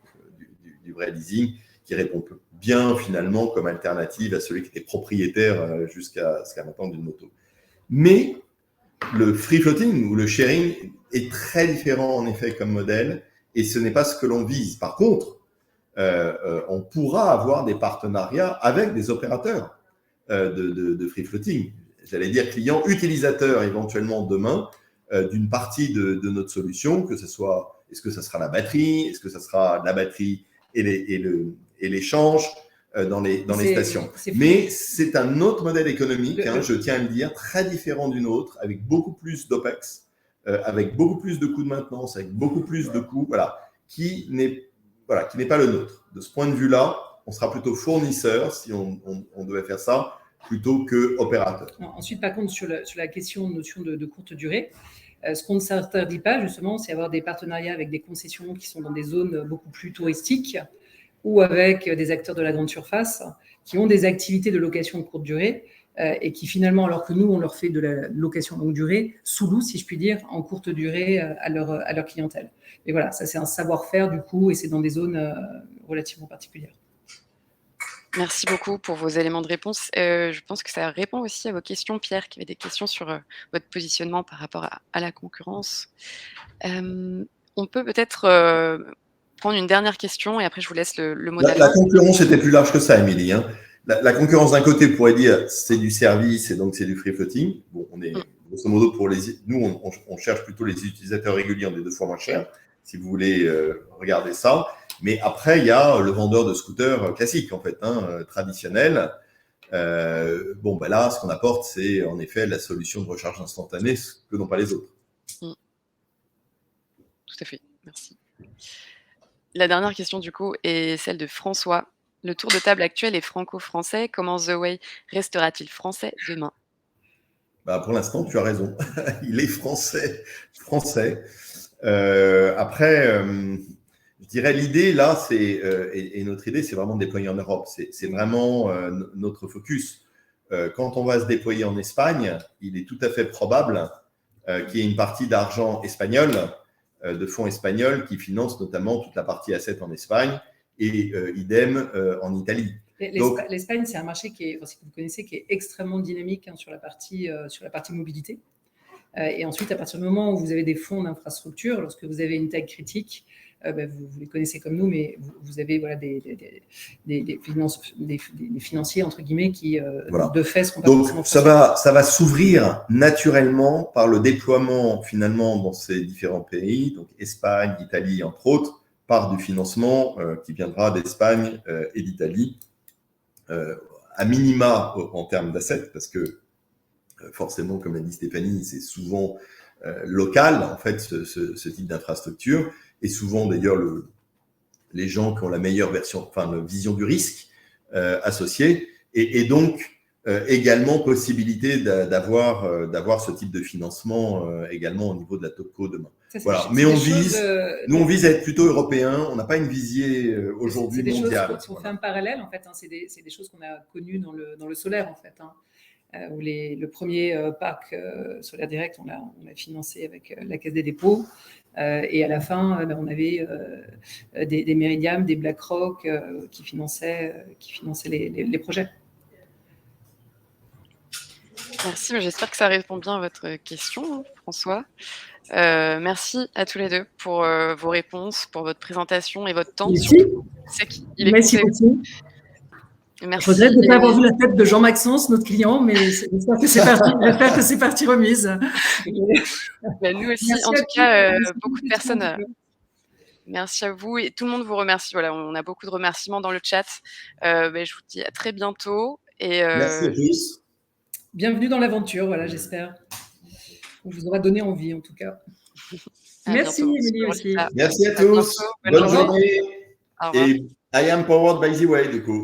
du vrai leasing, qui répond bien finalement comme alternative à celui qui était propriétaire jusqu'à maintenant d'une moto. Mais le free floating ou le sharing est très différent en effet comme modèle et ce n'est pas ce que l'on vise. Par contre, on pourra avoir des partenariats avec des opérateurs de free floating. J'allais dire clients, utilisateurs éventuellement demain d'une partie de notre solution, que ce soit, est-ce que ça sera la batterie, est-ce que ça sera la batterie et l'échange dans les stations. Mais c'est un autre modèle économique, je tiens à le dire, très différent d'une autre, avec beaucoup plus d'OPEX, avec beaucoup plus de coûts de maintenance, avec beaucoup plus de coûts, voilà, qui n'est pas le nôtre. De ce point de vue-là, on sera plutôt fournisseur, si on devait faire ça, plutôt que opérateur. Ensuite, par contre, sur la notion de courte durée, ce qu'on ne s'interdit pas, justement, c'est avoir des partenariats avec des concessions qui sont dans des zones beaucoup plus touristiques ou avec des acteurs de la grande surface qui ont des activités de location de courte durée et qui finalement, alors que nous, on leur fait de la location longue durée, sous-louent, si je puis dire, en courte durée à leur clientèle. Et voilà, ça c'est un savoir-faire du coup et c'est dans des zones relativement particulières. Merci beaucoup pour vos éléments de réponse. Je pense que ça répond aussi à vos questions, Pierre, qui avait des questions sur votre positionnement par rapport à la concurrence. On peut peut-être prendre une dernière question et après je vous laisse le mot d'à la fin. La concurrence était plus large que ça, Émilie. Hein. La concurrence d'un côté pourrait dire c'est du service et donc c'est du free floating. Bon, on est grosso modo nous on cherche plutôt les utilisateurs réguliers, on est 2 fois moins cher. Si vous voulez regarder ça. Mais après, il y a le vendeur de scooters classique, en fait, traditionnel. Là, ce qu'on apporte, c'est en effet la solution de recharge instantanée, ce que n'ont pas les autres. Tout à fait, merci. La dernière question, du coup, est celle de François. Le tour de table actuel est franco-français. Comment The Way restera-t-il français demain? Pour l'instant, tu as raison. Il est français. Après... je dirais l'idée là, et notre idée, c'est vraiment de déployer en Europe. C'est vraiment notre focus. Quand on va se déployer en Espagne, il est tout à fait probable qu'il y ait une partie d'argent espagnol, de fonds espagnols qui financent notamment toute la partie asset en Espagne et idem en Italie. L'Espagne, c'est un marché que vous connaissez, qui est extrêmement dynamique sur la partie mobilité. Et ensuite, à partir du moment où vous avez des fonds d'infrastructure, lorsque vous avez une taille critique, vous les connaissez comme nous, mais vous avez des financiers, entre guillemets, qui, de fait, seront pas forcément... Donc, ça va s'ouvrir naturellement par le déploiement, finalement, dans ces différents pays, donc Espagne, Italie, entre autres, par du financement qui viendra d'Espagne et d'Italie, à minima en termes d'assets, parce que forcément, comme l'a dit Stéphanie, c'est souvent local, en fait, ce type d'infrastructure. Et souvent, d'ailleurs, les gens qui ont la meilleure vision du risque associé, et donc également possibilité d'avoir ce type de financement également au niveau de la TOPCO demain. Voilà. Mais on vise à être plutôt européen. On n'a pas une visée aujourd'hui mondiale. C'est des choses qu'on fait un parallèle, en fait. Hein. C'est des choses qu'on a connues dans le solaire, en fait. Hein. Où le premier parc solaire direct, on l'a financé avec la Caisse des dépôts. Et à la fin, on avait des Meridiam, des BlackRock qui finançaient les projets. Merci, j'espère que ça répond bien à votre question, François. Merci à tous les deux pour vos réponses, pour votre présentation et votre temps. Merci. Merci beaucoup. Merci. Je regrette de ne pas avoir vu la tête de Jean Maxence, notre client, mais j'espère que c'est parti remise. Nous aussi, merci en tout cas, beaucoup de personnes. Merci à vous et tout le monde vous remercie. Voilà, on a beaucoup de remerciements dans le chat. Je vous dis à très bientôt. Merci à tous. Bienvenue dans l'aventure, voilà, j'espère. On vous aura donné envie, en tout cas. Merci, Émilie aussi. Merci à tous. Bonne journée. Et I am powered by the way, du coup.